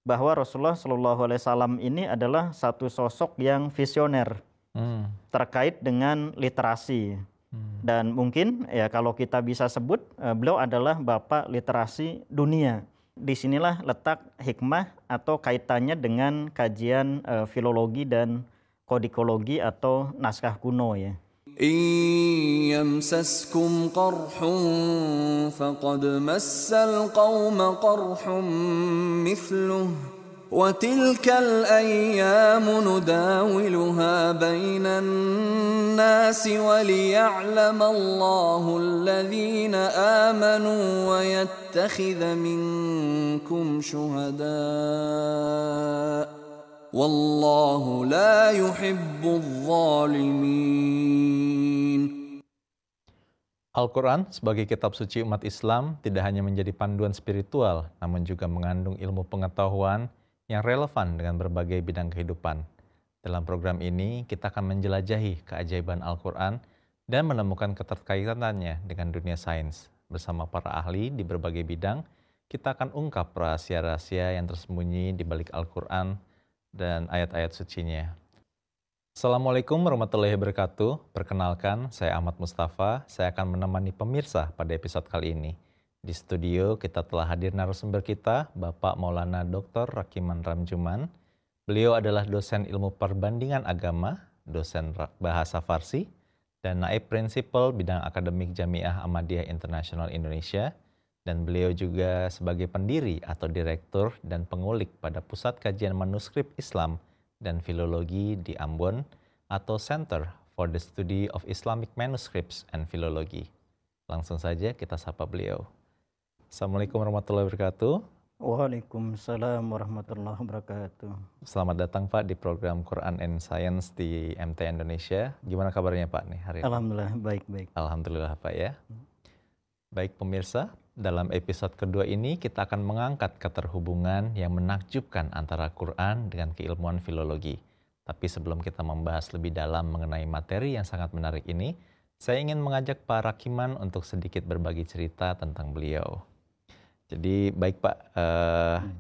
bahwa Rasulullah Shallallahu Alaihi Wasallam ini adalah satu sosok yang visioner Hmm. terkait dengan literasi. Dan mungkin ya kalau kita bisa sebut beliau adalah bapak literasi dunia. Disinilah letak hikmah atau kaitannya dengan kajian filologi dan kodikologi atau naskah kuno ya. إن يمسسكم قرح فقد مس القوم قرح مثله وتلك الأيام نداولها بين الناس وليعلم الله الذين آمنوا ويتخذ منكم شهداء والله لا يحب الظالمين. Al-Quran sebagai kitab suci umat Islam tidak hanya menjadi panduan spiritual, namun juga mengandung ilmu pengetahuan yang relevan dengan berbagai bidang kehidupan. Dalam program ini, kita akan menjelajahi keajaiban Al-Quran dan menemukan keterkaitannya dengan dunia sains. Bersama para ahli di berbagai bidang, kita akan ungkap rahasia-rahasia yang tersembunyi di balik Al-Quran dan ayat-ayat sucinya. Assalamualaikum warahmatullahi wabarakatuh. Perkenalkan, saya Ahmad Mustafa. Saya akan menemani pemirsa pada episode kali ini. Di studio kita telah hadir narasumber kita, Bapak Maulana Dr. Rakiman Ramjuman. Beliau adalah dosen ilmu perbandingan agama, dosen bahasa Farsi, dan naib prinsipal bidang akademik Jamiah Ahmadiyah Internasional Indonesia. Dan beliau juga sebagai pendiri atau direktur dan pengulik pada Pusat Kajian Manuskrip Islam dan Filologi di Ambon atau Center for the Study of Islamic Manuscripts and Philology. Langsung saja kita sapa beliau. Assalamualaikum warahmatullahi wabarakatuh. Waalaikumsalam warahmatullahi wabarakatuh. Selamat datang Pak di program Quran and Science di MT Indonesia. Gimana kabarnya Pak nih hari ini? Alhamdulillah baik-baik. Alhamdulillah Pak ya. Baik pemirsa, dalam episode kedua ini kita akan mengangkat keterhubungan yang menakjubkan antara Quran dengan keilmuan filologi. Tapi sebelum kita membahas lebih dalam mengenai materi yang sangat menarik ini, saya ingin mengajak Pak Rakiman untuk sedikit berbagi cerita tentang beliau. Jadi baik Pak,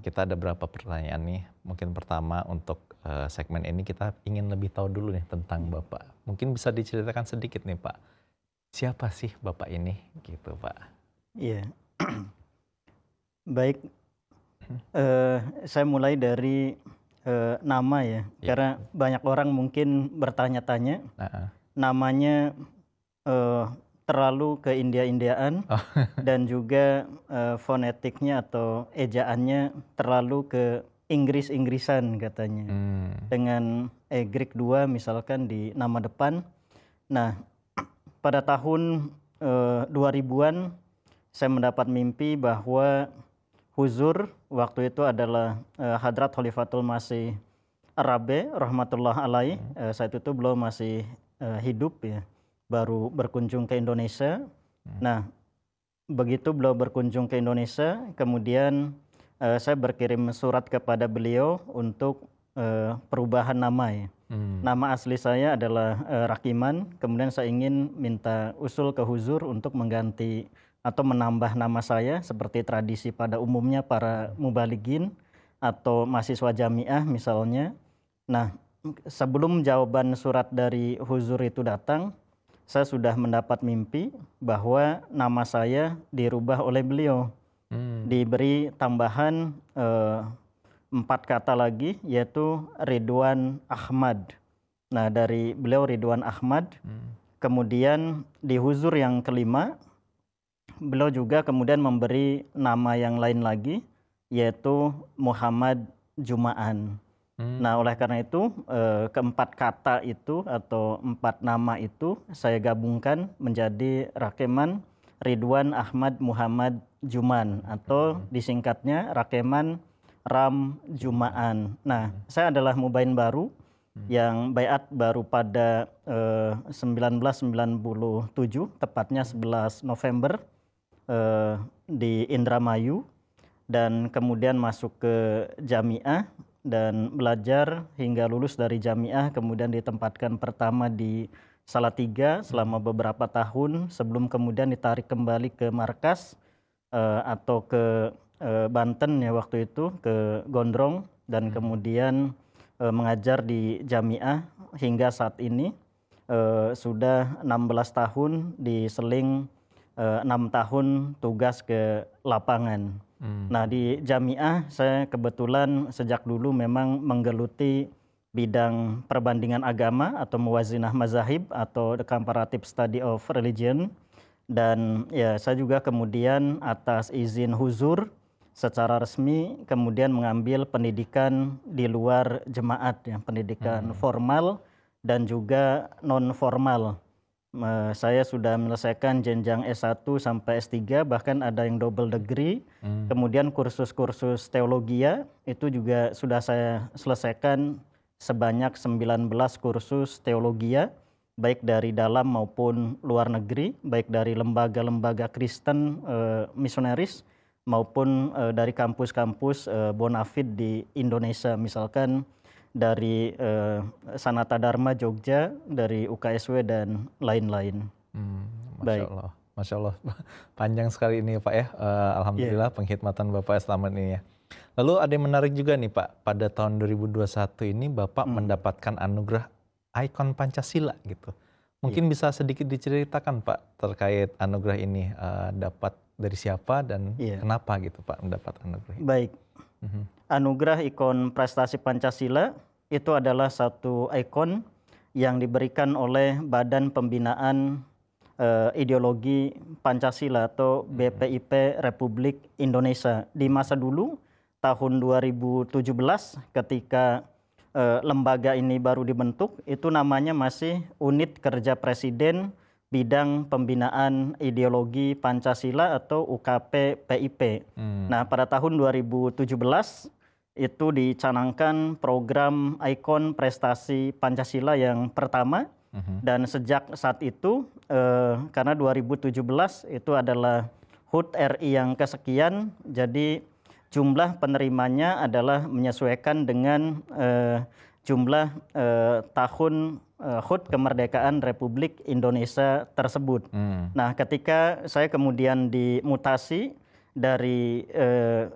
kita ada beberapa pertanyaan nih. Mungkin pertama untuk segmen ini kita ingin lebih tahu dulu nih tentang Bapak. Mungkin bisa diceritakan sedikit nih Pak. Siapa sih Bapak ini gitu Pak? Iya. Baik, saya mulai dari nama ya, karena banyak orang mungkin bertanya-tanya, namanya terlalu ke India-Indiaan dan juga fonetiknya atau ejaannya terlalu ke Inggris-Inggrisan katanya. Dengan Greek 2 misalkan di nama depan. Nah, pada tahun 2000-an saya mendapat mimpi bahwa Huzur waktu itu adalah Hadrat Khalifatul Masih Ar-Rabi rahmatullah alaih. Saat itu beliau masih hidup ya, baru berkunjung ke Indonesia. Nah, begitu beliau berkunjung ke Indonesia, kemudian saya berkirim surat kepada beliau untuk perubahan nama ya. Nama asli saya adalah Rakiman, kemudian saya ingin minta usul ke Huzur untuk mengganti atau menambah nama saya seperti tradisi pada umumnya para mubaligin atau mahasiswa jamiah misalnya. Nah, sebelum jawaban surat dari Huzur itu datang, saya sudah mendapat mimpi bahwa nama saya dirubah oleh beliau. Diberi tambahan 4 kata lagi, yaitu Ridwan Ahmad. Nah, dari beliau Ridwan Ahmad. Kemudian di Huzur yang kelima, beliau juga kemudian memberi nama yang lain lagi, yaitu Muhammad Juma'an. Nah, oleh karena itu keempat kata itu atau 4 nama itu saya gabungkan menjadi Rakiman Ridwan Ahmad Muhammad Juman atau disingkatnya Rakiman Ram Juma'an. Nah, saya adalah mubain baru yang baiat baru pada 1997, tepatnya 11 November di Indramayu, dan kemudian masuk ke Jamiah dan belajar hingga lulus dari Jamiah, kemudian ditempatkan pertama di Salatiga selama beberapa tahun sebelum kemudian ditarik kembali ke markas atau ke Banten ya waktu itu, ke Gondrong, dan kemudian mengajar di Jamiah hingga saat ini. Sudah 16 tahun diseling 6 tahun tugas ke lapangan. Nah, di Jamiah saya kebetulan sejak dulu memang menggeluti bidang perbandingan agama atau muwazinah mazahib atau the comparative study of religion. Dan ya saya juga kemudian atas izin huzur secara resmi kemudian mengambil pendidikan di luar jemaat ya, pendidikan formal dan juga non formal. Saya sudah menyelesaikan jenjang S1 sampai S3, bahkan ada yang double degree. Kemudian kursus-kursus teologia itu juga sudah saya selesaikan sebanyak 19 kursus teologia, baik dari dalam maupun luar negeri, baik dari lembaga-lembaga Kristen misionaris maupun dari kampus-kampus bonafid di Indonesia, misalkan dari Sanata Dharma Jogja, dari UKSW dan lain-lain. Masya Allah, Masya Allah, panjang sekali ini Pak ya. Alhamdulillah penghikmatan Bapak selama ini ya. Lalu ada yang menarik juga nih Pak, pada tahun 2021 ini Bapak mendapatkan anugerah ikon Pancasila gitu. Mungkin bisa sedikit diceritakan Pak terkait anugerah ini, dapat dari siapa dan kenapa gitu Pak mendapat anugerah ini? Baik. Anugerah ikon prestasi Pancasila itu adalah satu ikon yang diberikan oleh Badan Pembinaan Ideologi Pancasila atau BPIP Republik Indonesia. Di masa dulu, tahun 2017 ketika lembaga ini baru dibentuk, itu namanya masih Unit Kerja Presiden Bidang Pembinaan Ideologi Pancasila atau UKP PIP. Nah, pada tahun 2017 itu dicanangkan program ikon prestasi Pancasila yang pertama. Dan sejak saat itu, karena 2017 itu adalah HUT RI yang kesekian, jadi jumlah penerimanya adalah menyesuaikan dengan jumlah tahun HUT kemerdekaan Republik Indonesia tersebut. Nah, ketika saya kemudian dimutasi dari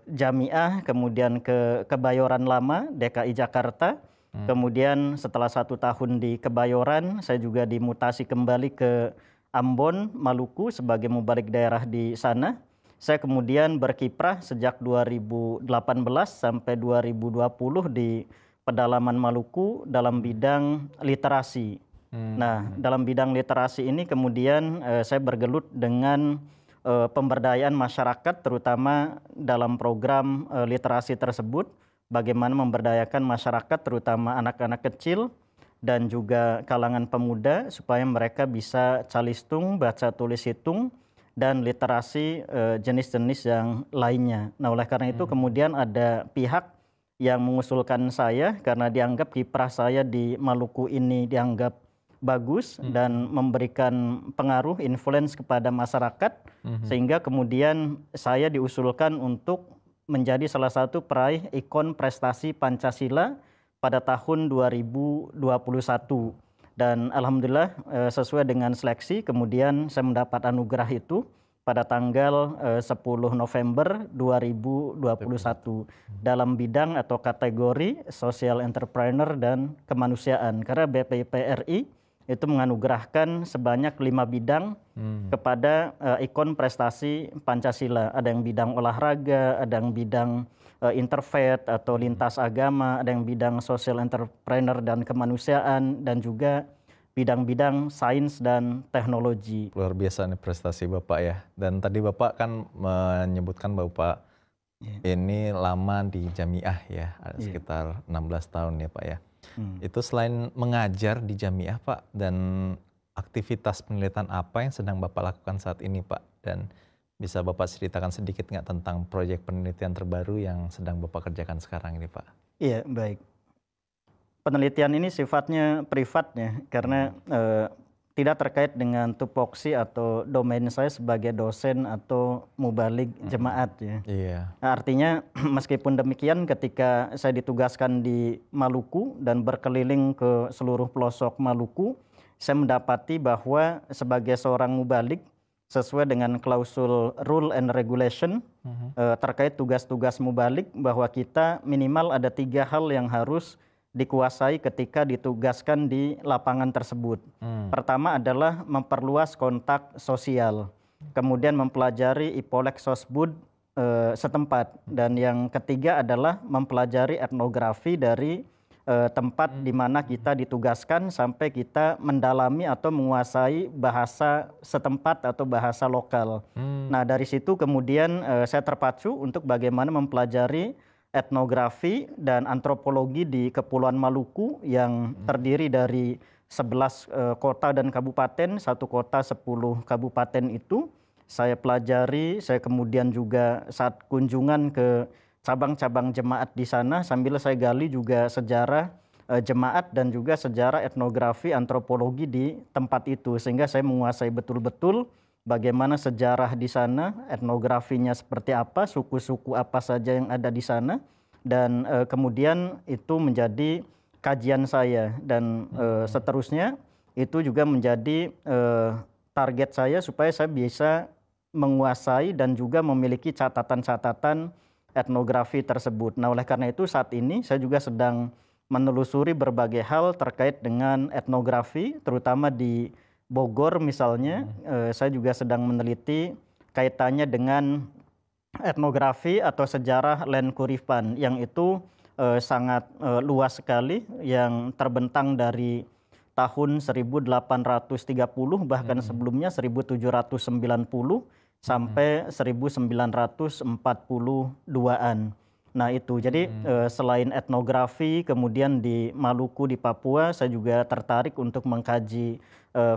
Jamiah kemudian ke Kebayoran Lama DKI Jakarta, kemudian setelah 1 tahun di Kebayoran saya juga dimutasi kembali ke Ambon, Maluku sebagai mubalik daerah di sana. Saya kemudian berkiprah sejak 2018 sampai 2020 di pedalaman Maluku dalam bidang literasi. Nah, dalam bidang literasi ini kemudian saya bergelut dengan pemberdayaan masyarakat, terutama dalam program literasi tersebut, bagaimana memberdayakan masyarakat, terutama anak-anak kecil dan juga kalangan pemuda, supaya mereka bisa calistung, baca tulis hitung, dan literasi jenis-jenis yang lainnya. Nah, oleh karena itu kemudian ada pihak yang mengusulkan saya karena dianggap kiprah saya di Maluku ini dianggap bagus dan memberikan pengaruh, influence kepada masyarakat, sehingga kemudian saya diusulkan untuk menjadi salah satu peraih ikon prestasi Pancasila pada tahun 2021. Dan alhamdulillah sesuai dengan seleksi kemudian saya mendapat anugerah itu pada tanggal 10 November 2021 dalam bidang atau kategori Social Entrepreneur dan Kemanusiaan. Karena BPIP RI itu menganugerahkan sebanyak 5 bidang kepada ikon prestasi Pancasila. Ada yang bidang olahraga, ada yang bidang interfaith atau lintas agama, ada yang bidang Social Entrepreneur dan Kemanusiaan, dan juga bidang-bidang sains dan teknologi. Luar biasa nih prestasi Bapak ya. Dan tadi Bapak kan menyebutkan Bapak ini lama di Jamiah ya, sekitar 16 tahun ya Pak ya. Itu selain mengajar di Jamiah Pak, dan aktivitas penelitian apa yang sedang Bapak lakukan saat ini Pak? Dan bisa Bapak ceritakan sedikit nggak tentang proyek penelitian terbaru yang sedang Bapak kerjakan sekarang ini Pak? Iya, baik. Penelitian ini sifatnya privat ya, karena tidak terkait dengan tupoksi atau domain saya sebagai dosen atau mubalik jemaat ya. Nah, artinya meskipun demikian ketika saya ditugaskan di Maluku dan berkeliling ke seluruh pelosok Maluku, saya mendapati bahwa sebagai seorang mubalik sesuai dengan klausul rule and regulation terkait tugas-tugas mubalik, bahwa kita minimal ada 3 hal yang harus dikuasai ketika ditugaskan di lapangan tersebut. Pertama adalah memperluas kontak sosial, kemudian mempelajari ipolek sosbud setempat, dan yang ketiga adalah mempelajari etnografi dari tempat di mana kita ditugaskan sampai kita mendalami atau menguasai bahasa setempat atau bahasa lokal. Nah, dari situ kemudian saya terpacu untuk bagaimana mempelajari etnografi dan antropologi di Kepulauan Maluku yang terdiri dari 11 kota dan kabupaten, 1 kota 10 kabupaten itu saya pelajari. Saya kemudian juga saat kunjungan ke cabang-cabang jemaat di sana, sambil saya gali juga sejarah jemaat dan juga sejarah etnografi antropologi di tempat itu, sehingga saya menguasai betul-betul bagaimana sejarah di sana, etnografinya seperti apa, suku-suku apa saja yang ada di sana, dan kemudian itu menjadi kajian saya, dan seterusnya itu juga menjadi target saya supaya saya bisa menguasai dan juga memiliki catatan-catatan etnografi tersebut. Nah, oleh karena itu saat ini saya juga sedang menelusuri berbagai hal terkait dengan etnografi, terutama di Bogor misalnya. Saya juga sedang meneliti kaitannya dengan etnografi atau sejarah Len Kurifan, yang itu sangat luas sekali, yang terbentang dari tahun 1830 bahkan sebelumnya 1790 sampai 1942-an. Nah itu, jadi selain etnografi, kemudian di Maluku, di Papua, saya juga tertarik untuk mengkaji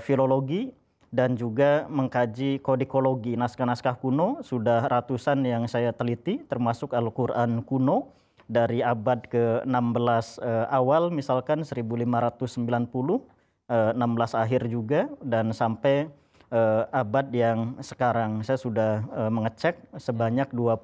filologi dan juga mengkaji kodikologi. Naskah-naskah kuno sudah ratusan yang saya teliti, termasuk Al-Quran kuno dari abad ke-16 awal, misalkan 1590, 16 akhir juga, dan sampai abad yang sekarang. Saya sudah mengecek sebanyak 20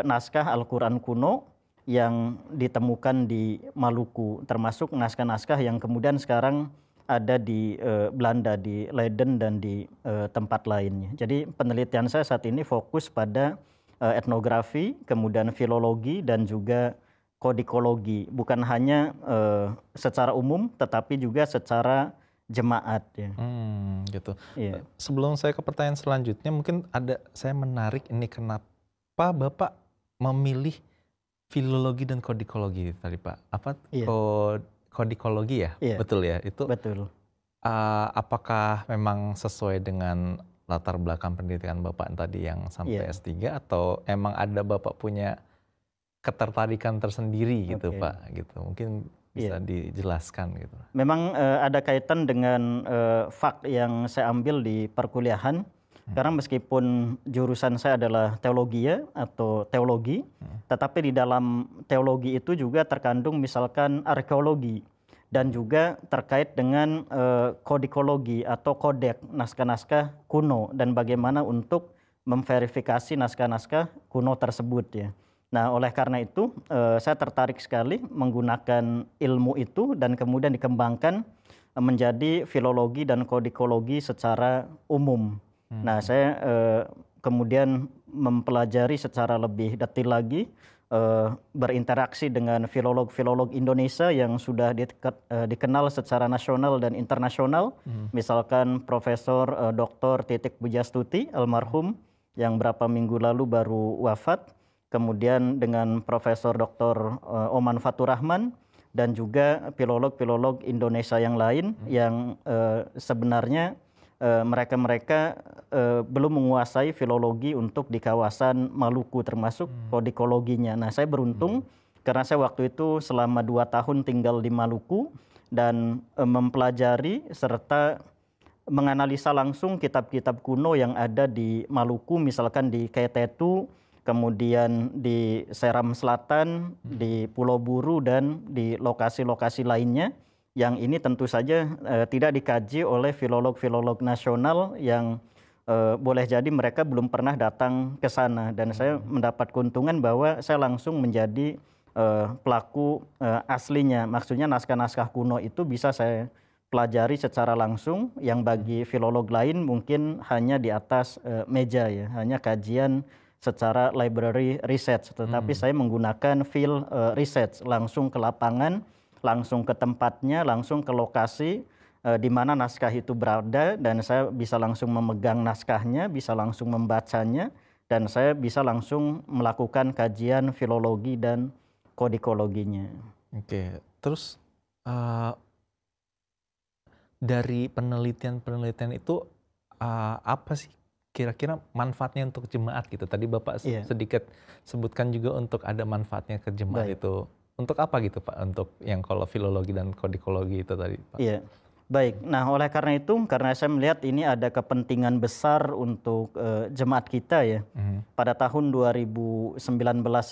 naskah Al-Quran kuno yang ditemukan di Maluku, termasuk naskah-naskah yang kemudian sekarang ada di Belanda, di Leiden dan di tempat lainnya. Jadi penelitian saya saat ini fokus pada etnografi, kemudian filologi dan juga kodikologi, bukan hanya secara umum tetapi juga secara jemaat ya. Gitu. Iya. Sebelum saya ke pertanyaan selanjutnya, mungkin saya menarik ini, kenapa Bapak memilih filologi dan kodikologi tadi Pak? Apa kodikologi ya? Iya. Betul ya? Itu betul. Apakah memang sesuai dengan latar belakang pendidikan Bapak tadi yang sampai S3, atau emang ada Bapak punya ketertarikan tersendiri gitu Pak? Gitu. Mungkin bisa dijelaskan gitu. Memang ada kaitan dengan fak yang saya ambil di perkuliahan, karena meskipun jurusan saya adalah teologi atau teologi, tetapi di dalam teologi itu juga terkandung misalkan arkeologi dan juga terkait dengan kodikologi atau kodek naskah-naskah kuno dan bagaimana untuk memverifikasi naskah-naskah kuno tersebut ya. Nah, oleh karena itu saya tertarik sekali menggunakan ilmu itu dan kemudian dikembangkan menjadi filologi dan kodikologi secara umum. Nah, saya kemudian mempelajari secara lebih detail lagi, berinteraksi dengan filolog-filolog Indonesia yang sudah dikenal secara nasional dan internasional, misalkan Profesor Dr. Titik Pujastuti almarhum yang berapa minggu lalu baru wafat. Kemudian dengan Profesor Dr. Oman Fatur Rahman dan juga filolog-filolog Indonesia yang lain yang sebenarnya mereka belum menguasai filologi untuk di kawasan Maluku, termasuk kodikologinya. Nah, saya beruntung karena saya waktu itu selama 2 tahun tinggal di Maluku dan mempelajari serta menganalisa langsung kitab-kitab kuno yang ada di Maluku, misalkan di Ketetu, kemudian di Seram Selatan, di Pulau Buru, dan di lokasi-lokasi lainnya yang ini tentu saja tidak dikaji oleh filolog-filolog nasional yang boleh jadi mereka belum pernah datang ke sana. Dan saya mendapat keuntungan bahwa saya langsung menjadi pelaku aslinya. Maksudnya naskah-naskah kuno itu bisa saya pelajari secara langsung, yang bagi filolog lain mungkin hanya di atas meja ya, hanya kajian secara library research. Tetapi saya menggunakan field research, langsung ke lapangan, langsung ke tempatnya, langsung ke lokasi di mana naskah itu berada, dan saya bisa langsung memegang naskahnya, bisa langsung membacanya, dan saya bisa langsung melakukan kajian filologi dan kodikologinya. Oke, terus dari penelitian-penelitian itu apa sih kira-kira manfaatnya untuk jemaat gitu? Tadi Bapak sedikit sebutkan juga untuk ada manfaatnya ke jemaat. Baik. Itu untuk apa gitu Pak? Untuk yang kalau filologi dan kodikologi itu tadi Pak? Iya. Baik, nah oleh karena itu, karena saya melihat ini ada kepentingan besar untuk jemaat kita ya. Pada tahun 2019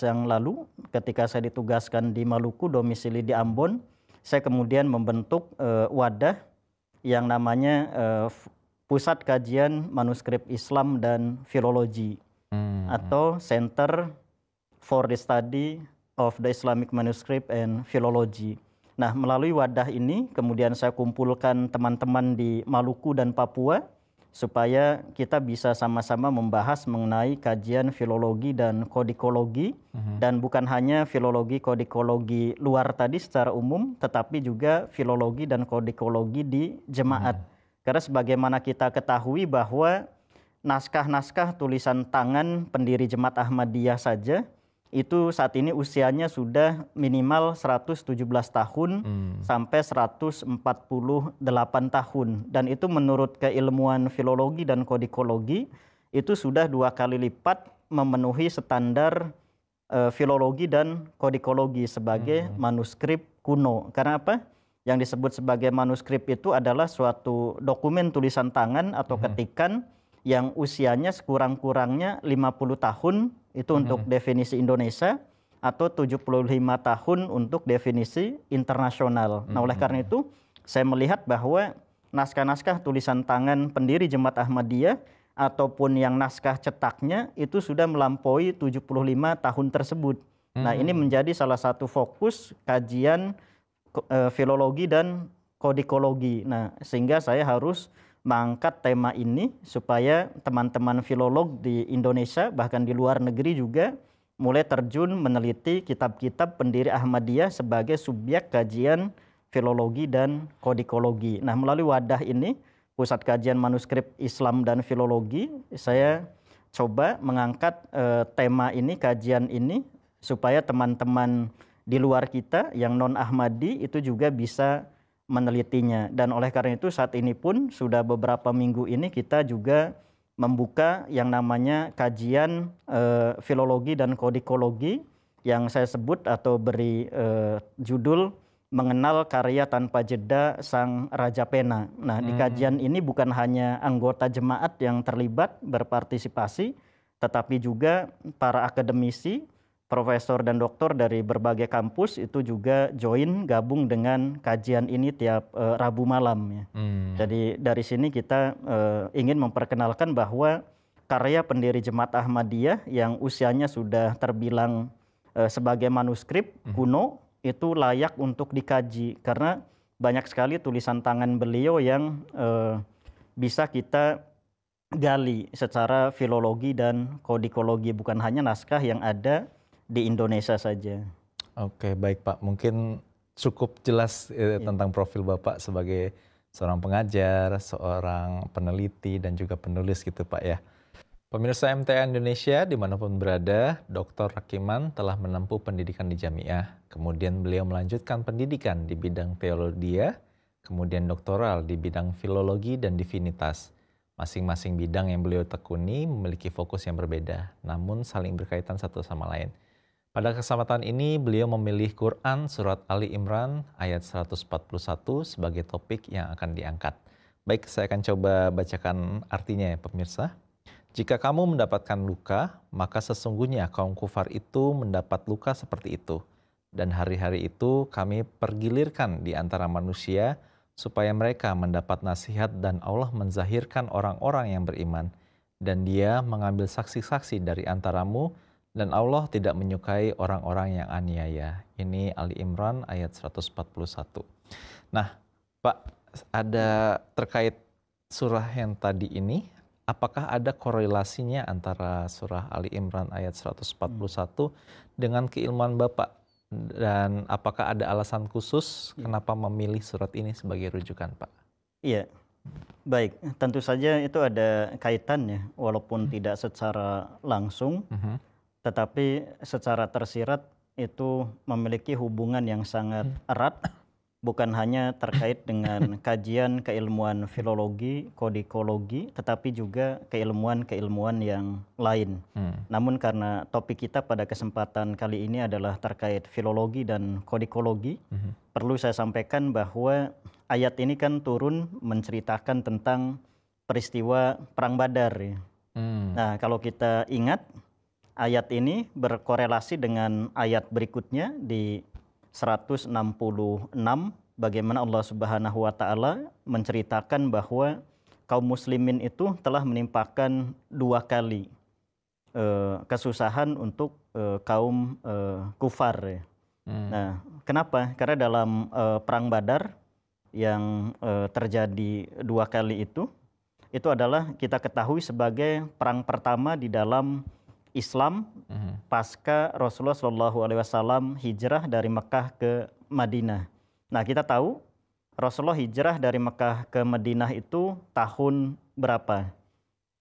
yang lalu, ketika saya ditugaskan di Maluku, domisili di Ambon, saya kemudian membentuk wadah yang namanya Pusat Kajian Manuskrip Islam dan Filologi, atau Center for the Study of the Islamic Manuscript and Philology. Nah, melalui wadah ini kemudian saya kumpulkan teman-teman di Maluku dan Papua supaya kita bisa sama-sama membahas mengenai kajian filologi dan kodikologi, dan bukan hanya filologi kodikologi luar tadi secara umum, tetapi juga filologi dan kodikologi di jemaat. Karena sebagaimana kita ketahui bahwa naskah-naskah tulisan tangan pendiri Jemaat Ahmadiyah saja itu saat ini usianya sudah minimal 117 tahun sampai 148 tahun. Dan itu menurut keilmuan filologi dan kodikologi itu sudah 2 kali lipat memenuhi standar filologi dan kodikologi sebagai manuskrip kuno. Karena apa? Yang disebut sebagai manuskrip itu adalah suatu dokumen tulisan tangan atau ketikan yang usianya sekurang-kurangnya 50 tahun, itu untuk definisi Indonesia, atau 75 tahun untuk definisi internasional. Nah, oleh karena itu, saya melihat bahwa naskah-naskah tulisan tangan pendiri Jemaat Ahmadiyah ataupun yang naskah cetaknya itu sudah melampaui 75 tahun tersebut. Nah, ini menjadi salah satu fokus kajian filologi dan kodikologi. Nah, sehingga saya harus mengangkat tema ini supaya teman-teman filolog di Indonesia bahkan di luar negeri juga mulai terjun meneliti kitab-kitab pendiri Ahmadiyah sebagai subjek kajian filologi dan kodikologi. Nah, melalui wadah ini, Pusat Kajian Manuskrip Islam dan Filologi, saya coba mengangkat tema ini, kajian ini, supaya teman-teman di luar kita yang non-Ahmadi itu juga bisa menelitinya. Dan oleh karena itu saat ini pun sudah beberapa minggu ini kita juga membuka yang namanya kajian filologi dan kodikologi yang saya sebut atau beri judul Mengenal Karya Tanpa Jeda Sang Raja Pena. Nah, di kajian ini bukan hanya anggota jemaat yang terlibat berpartisipasi, tetapi juga para akademisi, profesor dan doktor dari berbagai kampus itu juga gabung dengan kajian ini tiap Rabu malam ya. Jadi dari sini kita ingin memperkenalkan bahwa karya pendiri Jemaat Ahmadiyah yang usianya sudah terbilang sebagai manuskrip kuno itu layak untuk dikaji, karena banyak sekali tulisan tangan beliau yang bisa kita gali secara filologi dan kodikologi, bukan hanya naskah yang ada di Indonesia saja. Oke, baik Pak. Mungkin cukup jelas tentang profil Bapak sebagai seorang pengajar, seorang peneliti, dan juga penulis gitu Pak ya. Pemirsa MTA Indonesia dimanapun berada, Dr. Rakiman telah menempuh pendidikan di Jamiah. Kemudian beliau melanjutkan pendidikan di bidang teologia, kemudian doktoral di bidang filologi dan divinitas. Masing-masing bidang yang beliau tekuni memiliki fokus yang berbeda, namun saling berkaitan satu sama lain. Pada kesempatan ini beliau memilih Quran Surat Ali Imran ayat 141 sebagai topik yang akan diangkat. Baik, saya akan coba bacakan artinya ya pemirsa. Jika kamu mendapatkan luka, maka sesungguhnya kaum kufar itu mendapat luka seperti itu. Dan hari-hari itu kami pergilirkan di antara manusia supaya mereka mendapat nasihat dan Allah menzahirkan orang-orang yang beriman. Dan Dia mengambil saksi-saksi dari antaramu, dan Allah tidak menyukai orang-orang yang aniaya. Ini Ali Imran ayat 141. Nah, Pak, ada terkait surah yang tadi ini, apakah ada korelasinya antara surah Ali Imran ayat 141 dengan keilmuan Bapak? Dan apakah ada alasan khusus kenapa memilih surat ini sebagai rujukan, Pak? Iya, baik. Tentu saja itu ada kaitannya, walaupun tidak secara langsung, tetapi secara tersirat itu memiliki hubungan yang sangat erat, bukan hanya terkait dengan kajian keilmuan filologi, kodikologi, tetapi juga keilmuan-keilmuan yang lain. Namun karena topik kita pada kesempatan kali ini adalah terkait filologi dan kodikologi, perlu saya sampaikan bahwa ayat ini kan turun menceritakan tentang peristiwa Perang Badar. Nah, kalau kita ingat, ayat ini berkorelasi dengan ayat berikutnya di 166, bagaimana Allah Subhanahu wa taala menceritakan bahwa kaum muslimin itu telah menimpakan 2 kali kesusahan untuk kaum kufar. Nah, kenapa? Karena dalam perang Badar yang terjadi 2 kali itu adalah kita ketahui sebagai perang pertama di dalam Islam pasca Rasulullah SAW hijrah dari Mekah ke Madinah. Nah, kita tahu Rasulullah hijrah dari Mekah ke Madinah itu tahun berapa?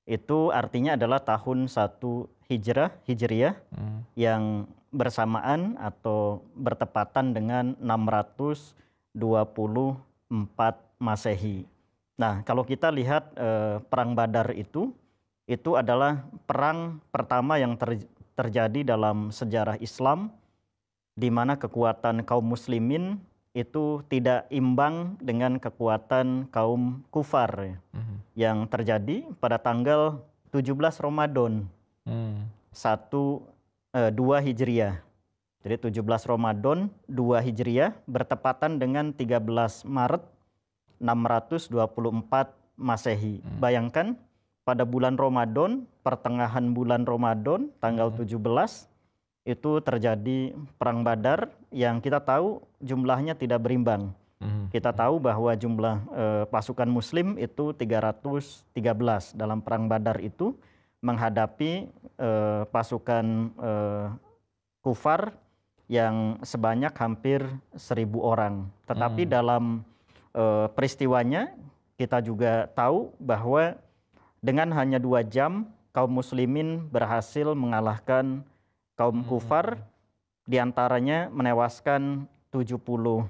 Itu artinya adalah tahun 1 Hijriyah yang bersamaan atau bertepatan dengan 624 Masehi. Nah, kalau kita lihat perang Badar itu adalah perang pertama yang terjadi dalam sejarah Islam, di mana kekuatan kaum muslimin itu tidak imbang dengan kekuatan kaum kufar yang terjadi pada tanggal 17 Ramadan 2 Hijriyah. Jadi 17 Ramadan 2 Hijriyah bertepatan dengan 13 Maret 624 Masehi. Bayangkan pada bulan Ramadan, pertengahan bulan Ramadan, tanggal 17, itu terjadi Perang Badar yang kita tahu jumlahnya tidak berimbang. Kita tahu bahwa jumlah pasukan muslim itu 313 dalam Perang Badar itu menghadapi pasukan kufar yang sebanyak hampir 1.000 orang. Tetapi dalam peristiwanya kita juga tahu bahwa dengan hanya 2 jam, kaum muslimin berhasil mengalahkan kaum kufar, diantaranya menewaskan 70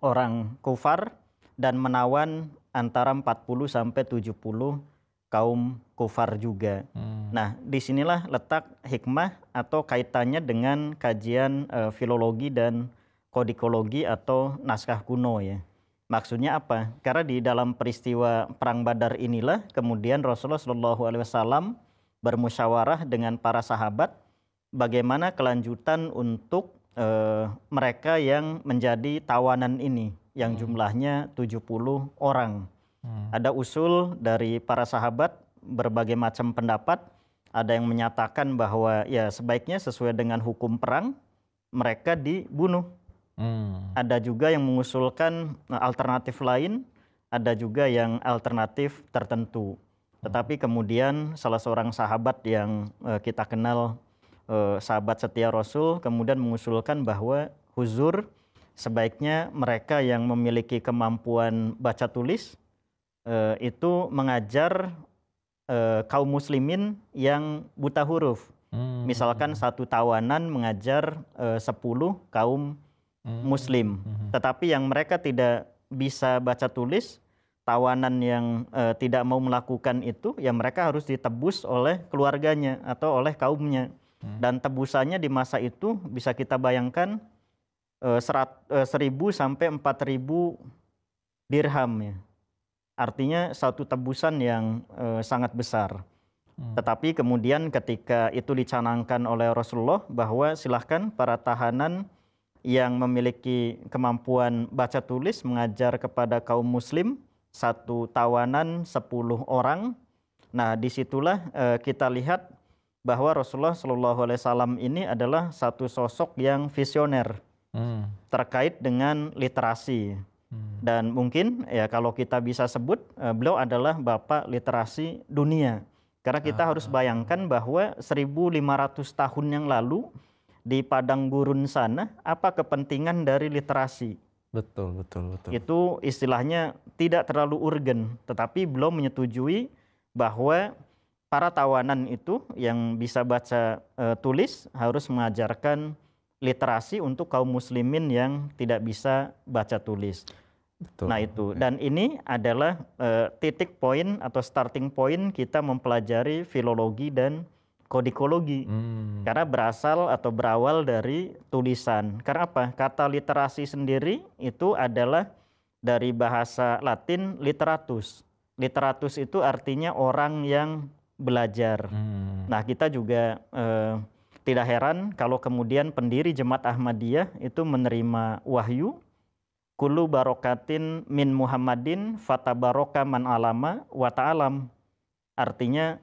orang kufar dan menawan antara 40 sampai 70 kaum kufar juga. Nah, disinilah letak hikmah atau kaitannya dengan kajian filologi dan kodikologi atau naskah kuno ya. Maksudnya apa? Karena di dalam peristiwa Perang Badar inilah kemudian Rasulullah SAW bermusyawarah dengan para sahabat bagaimana kelanjutan untuk mereka yang menjadi tawanan ini yang jumlahnya 70 orang. Ada usul dari para sahabat berbagai macam pendapat. Ada yang menyatakan bahwa ya sebaiknya sesuai dengan hukum perang mereka dibunuh. Ada juga yang mengusulkan alternatif lain, ada juga yang alternatif tertentu. Tetapi kemudian salah seorang sahabat yang kita kenal sahabat setia Rasul kemudian mengusulkan bahwa huzur sebaiknya mereka yang memiliki kemampuan baca tulis itu mengajar kaum muslimin yang buta huruf. Misalkan satu tawanan mengajar 10 kaum muslim. Tetapi yang mereka tidak bisa baca tulis, tawanan yang tidak mau melakukan itu, ya mereka harus ditebus oleh keluarganya atau oleh kaumnya. Dan tebusannya di masa itu bisa kita bayangkan 1.000 sampai 4.000 dirham ya. Artinya satu tebusan yang sangat besar. Tetapi kemudian ketika itu dicanangkan oleh Rasulullah bahwa silahkan para tahanan yang memiliki kemampuan baca tulis mengajar kepada kaum muslim, satu tawanan 10 orang. Nah, disitulah kita lihat bahwa Rasulullah SAW ini adalah satu sosok yang visioner terkait dengan literasi. Dan mungkin ya kalau kita bisa sebut beliau adalah bapak literasi dunia. Karena kita harus bayangkan bahwa 1.500 tahun yang lalu di padang gurun sana, apa kepentingan dari literasi? Betul. Itu istilahnya tidak terlalu urgen, tetapi beliau menyetujui bahwa para tawanan itu yang bisa baca tulis harus mengajarkan literasi untuk kaum muslimin yang tidak bisa baca tulis. Betul. Nah itu, dan ini adalah titik poin atau starting point kita mempelajari filologi dan kodikologi. Karena berasal atau berawal dari tulisan. Karena apa? Kata literasi sendiri itu adalah dari bahasa Latin literatus. Literatus itu artinya orang yang belajar. Nah kita juga tidak heran kalau kemudian pendiri Jemaat Ahmadiyah itu menerima wahyu, kullu barokatin min Muhammadin fatabaroka man alama wa ta'alam. Artinya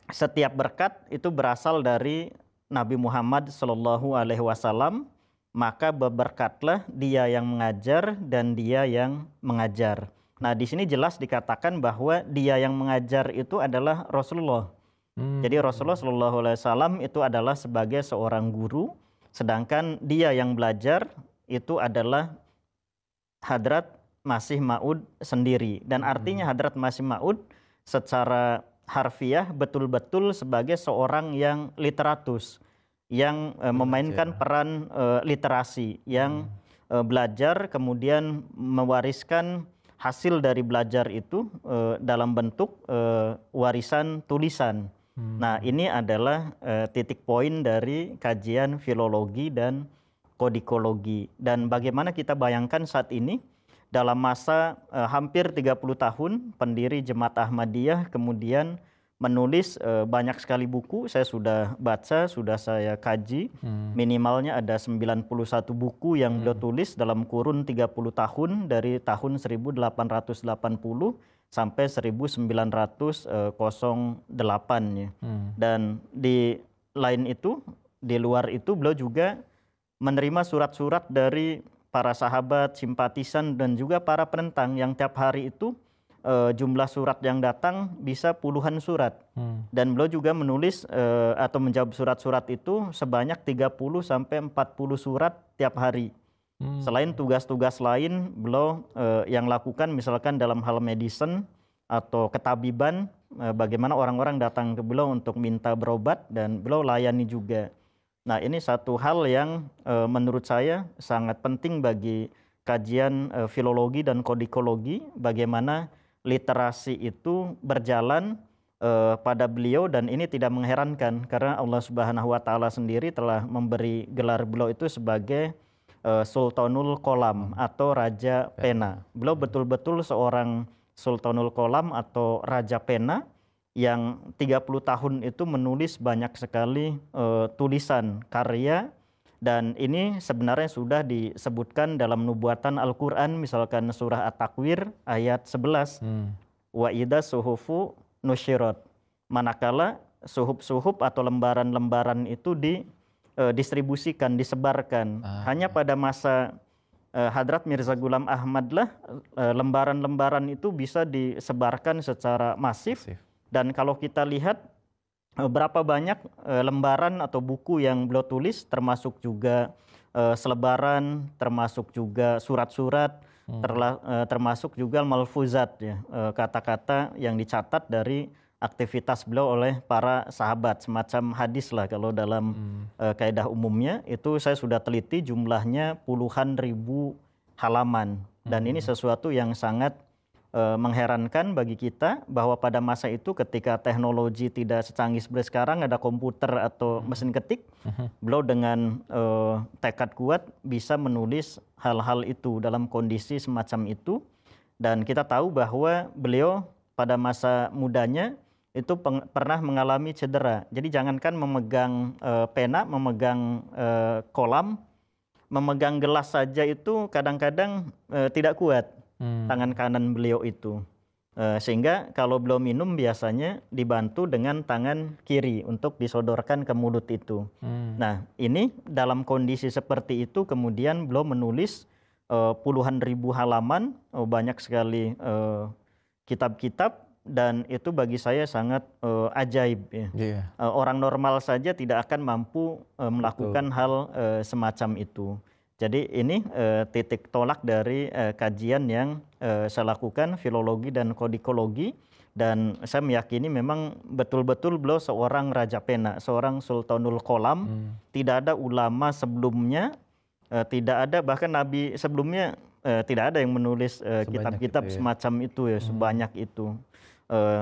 setiap berkat itu berasal dari Nabi Muhammad SAW, maka berberkatlah dia yang mengajar dan dia yang mengajar. Nah di sini jelas dikatakan bahwa dia yang mengajar itu adalah Rasulullah. Jadi Rasulullah SAW itu adalah sebagai seorang guru, sedangkan dia yang belajar itu adalah Hadrat Masih Maud sendiri. Dan artinya Hadrat Masih Maud secara harfiah betul-betul sebagai seorang yang literatus, yang memainkan peran literasi, yang belajar kemudian mewariskan hasil dari belajar itu dalam bentuk warisan tulisan. Nah ini adalah titik poin dari kajian filologi dan kodikologi. Dan bagaimana kita bayangkan saat ini dalam masa hampir 30 tahun pendiri Jemaat Ahmadiyah kemudian menulis banyak sekali buku. Saya sudah baca, sudah saya kaji, minimalnya ada 91 buku yang beliau tulis dalam kurun 30 tahun dari tahun 1880 sampai 1908 ya. Dan di lain itu, di luar itu beliau juga menerima surat-surat dari para sahabat, simpatisan dan juga para penentang yang tiap hari itu jumlah surat yang datang bisa puluhan surat. Dan beliau juga menulis atau menjawab surat-surat itu sebanyak 30 sampai 40 surat tiap hari. Selain tugas-tugas lain beliau yang lakukan misalkan dalam hal medicine atau ketabiban, bagaimana orang-orang datang ke beliau untuk minta berobat dan beliau layani juga. Nah ini satu hal yang menurut saya sangat penting bagi kajian filologi dan kodikologi, bagaimana literasi itu berjalan pada beliau, dan ini tidak mengherankan karena Allah Subhanahu wa taala sendiri telah memberi gelar beliau itu sebagai Sultanul Qalam atau Raja Pena. Beliau betul-betul seorang Sultanul Qalam atau Raja Pena yang 30 tahun itu menulis banyak sekali tulisan karya, dan ini sebenarnya sudah disebutkan dalam nubuatan Al-Quran, misalkan surah At-Takwir ayat 11. Wa idza suhufu nusyirat. Manakala suhuf-suhuf atau lembaran-lembaran itu didistribusikan, disebarkan. Hanya pada masa Hadrat Mirza Ghulam Ahmad lah lembaran-lembaran itu bisa disebarkan secara masif. Dan kalau kita lihat berapa banyak lembaran atau buku yang beliau tulis, termasuk juga selebaran, termasuk juga surat-surat, termasuk juga malfuzat ya, kata-kata yang dicatat dari aktivitas beliau oleh para sahabat, semacam hadis lah kalau dalam kaidah umumnya. Itu saya sudah teliti jumlahnya puluhan ribu halaman, dan ini sesuatu yang sangat mengherankan bagi kita bahwa pada masa itu ketika teknologi tidak secanggih seperti sekarang, ada komputer atau mesin ketik, beliau dengan tekad kuat bisa menulis hal-hal itu dalam kondisi semacam itu. Dan kita tahu bahwa beliau pada masa mudanya itu pernah mengalami cedera. Jadi jangankan memegang pena, memegang kolam, memegang gelas saja itu kadang-kadang tidak kuat tangan kanan beliau itu. Sehingga kalau beliau minum biasanya dibantu dengan tangan kiri untuk disodorkan ke mulut itu. Nah ini dalam kondisi seperti itu kemudian beliau menulis puluhan ribu halaman, banyak sekali kitab-kitab, dan itu bagi saya sangat ajaib ya. Iya. Orang normal saja tidak akan mampu melakukan hal semacam itu. Jadi ini titik tolak dari kajian yang saya lakukan, filologi dan kodikologi, dan saya meyakini memang betul-betul beliau seorang raja pena, seorang Sultanul Qalam. Tidak ada ulama sebelumnya, tidak ada bahkan nabi sebelumnya, tidak ada yang menulis kitab-kitab semacam itu ya, sebanyak itu.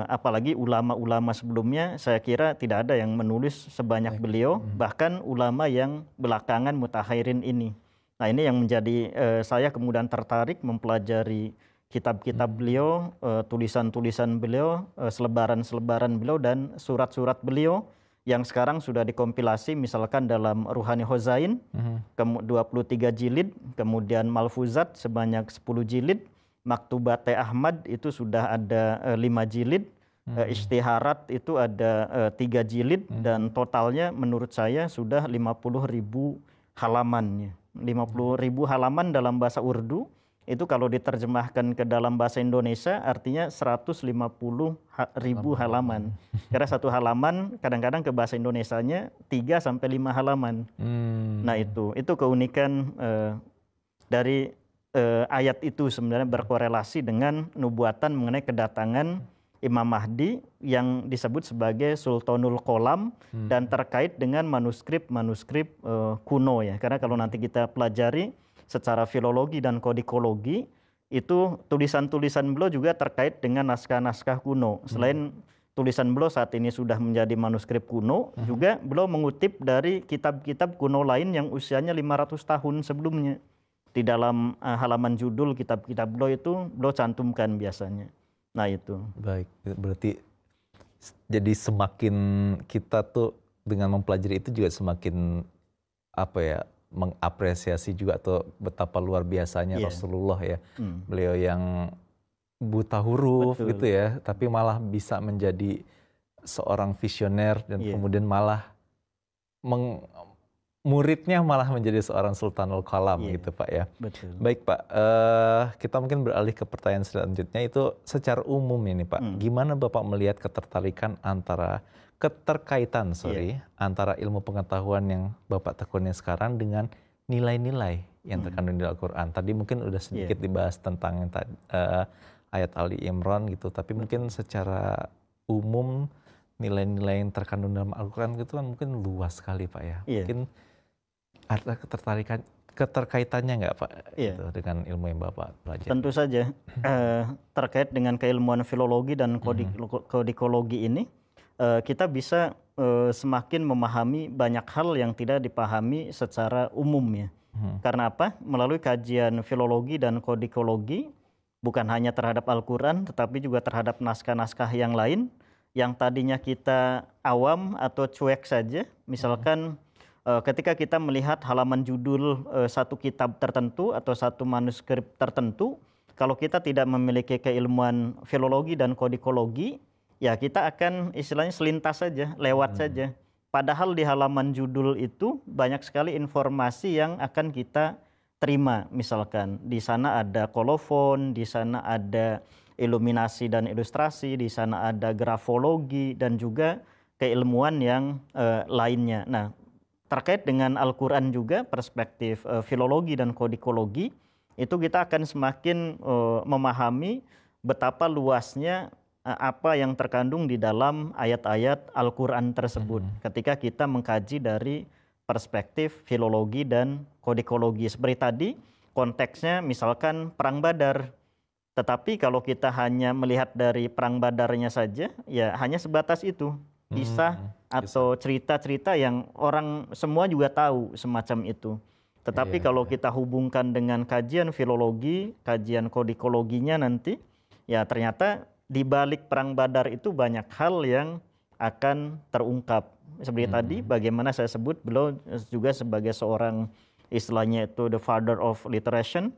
Apalagi ulama-ulama sebelumnya, saya kira tidak ada yang menulis sebanyak beliau, bahkan ulama yang belakangan mutakhirin ini. Nah, ini yang menjadi saya kemudian tertarik mempelajari kitab-kitab beliau, tulisan-tulisan beliau, selebaran-selebaran beliau, dan surat-surat beliau yang sekarang sudah dikompilasi misalkan dalam Ruhani Hozain 23 jilid, kemudian Malfuzat sebanyak 10 jilid, Maktubate Ahmad itu sudah ada 5 jilid, Istiharat itu ada 3 jilid, dan totalnya menurut saya sudah 50.000 halamannya. 50.000 halaman dalam bahasa Urdu, itu kalau diterjemahkan ke dalam bahasa Indonesia artinya 150.000 halaman. Karena satu halaman kadang-kadang ke bahasa Indonesianya 3-5 halaman. Nah itu keunikan dari ayat itu sebenarnya berkorelasi dengan nubuatan mengenai kedatangan Imam Mahdi yang disebut sebagai Sultanul Qalam, dan terkait dengan manuskrip-manuskrip kuno ya. Karena kalau nanti kita pelajari secara filologi dan kodikologi, itu tulisan-tulisan beliau juga terkait dengan naskah-naskah kuno. Selain tulisan beliau saat ini sudah menjadi manuskrip kuno, juga beliau mengutip dari kitab-kitab kuno lain yang usianya 500 tahun sebelumnya. Di dalam halaman judul kitab-kitab beliau itu beliau cantumkan biasanya. Nah itu. Baik, berarti jadi semakin kita tuh dengan mempelajari itu juga semakin apa ya, mengapresiasi juga atau betapa luar biasanya Rasulullah ya. Beliau yang buta huruf gitu ya, tapi malah bisa menjadi seorang visioner, dan kemudian malah muridnya malah menjadi seorang Sultanul Qalam gitu Pak ya. Betul. Baik Pak, kita mungkin beralih ke pertanyaan selanjutnya, itu secara umum ini Pak, gimana Bapak melihat keterkaitan antara ilmu pengetahuan yang Bapak tekuni sekarang dengan nilai-nilai yang terkandung di Al-Quran. Tadi mungkin udah sedikit dibahas tentang yang ayat Ali Imran gitu, tapi mungkin secara umum nilai-nilai yang terkandung dalam Al-Quran itu kan mungkin luas sekali Pak ya. Mungkin ada keterkaitannya nggak Pak gitu, dengan ilmu yang Bapak pelajari? Tentu saja terkait dengan keilmuan filologi dan kodikologi ini, kita bisa semakin memahami banyak hal yang tidak dipahami secara umum ya. Karena apa? Melalui kajian filologi dan kodikologi, bukan hanya terhadap Al-Quran, tetapi juga terhadap naskah-naskah yang lain, yang tadinya kita awam atau cuek saja. Misalkan ketika kita melihat halaman judul satu kitab tertentu atau satu manuskrip tertentu, kalau kita tidak memiliki keilmuan filologi dan kodikologi, ya kita akan istilahnya selintas saja, lewat saja. Padahal di halaman judul itu banyak sekali informasi yang akan kita terima. Misalkan di sana ada kolofon, di sana ada iluminasi dan ilustrasi, di sana ada grafologi, dan juga keilmuan yang lainnya. Nah, terkait dengan Al-Quran juga, perspektif filologi dan kodikologi, itu kita akan semakin memahami betapa luasnya apa yang terkandung di dalam ayat-ayat Al-Quran tersebut. Ketika kita mengkaji dari perspektif filologi dan kodikologi. Seperti tadi, konteksnya misalkan Perang Badar. Tetapi kalau kita hanya melihat dari Perang Badarnya saja, ya hanya sebatas itu. Kisah atau cerita-cerita yang orang semua juga tahu semacam itu. Tetapi kalau kita hubungkan dengan kajian filologi, kajian kodikologinya nanti, ya ternyata di balik Perang Badar itu banyak hal yang akan terungkap. Seperti tadi, bagaimana saya sebut beliau juga sebagai seorang, istilahnya itu the father of literation,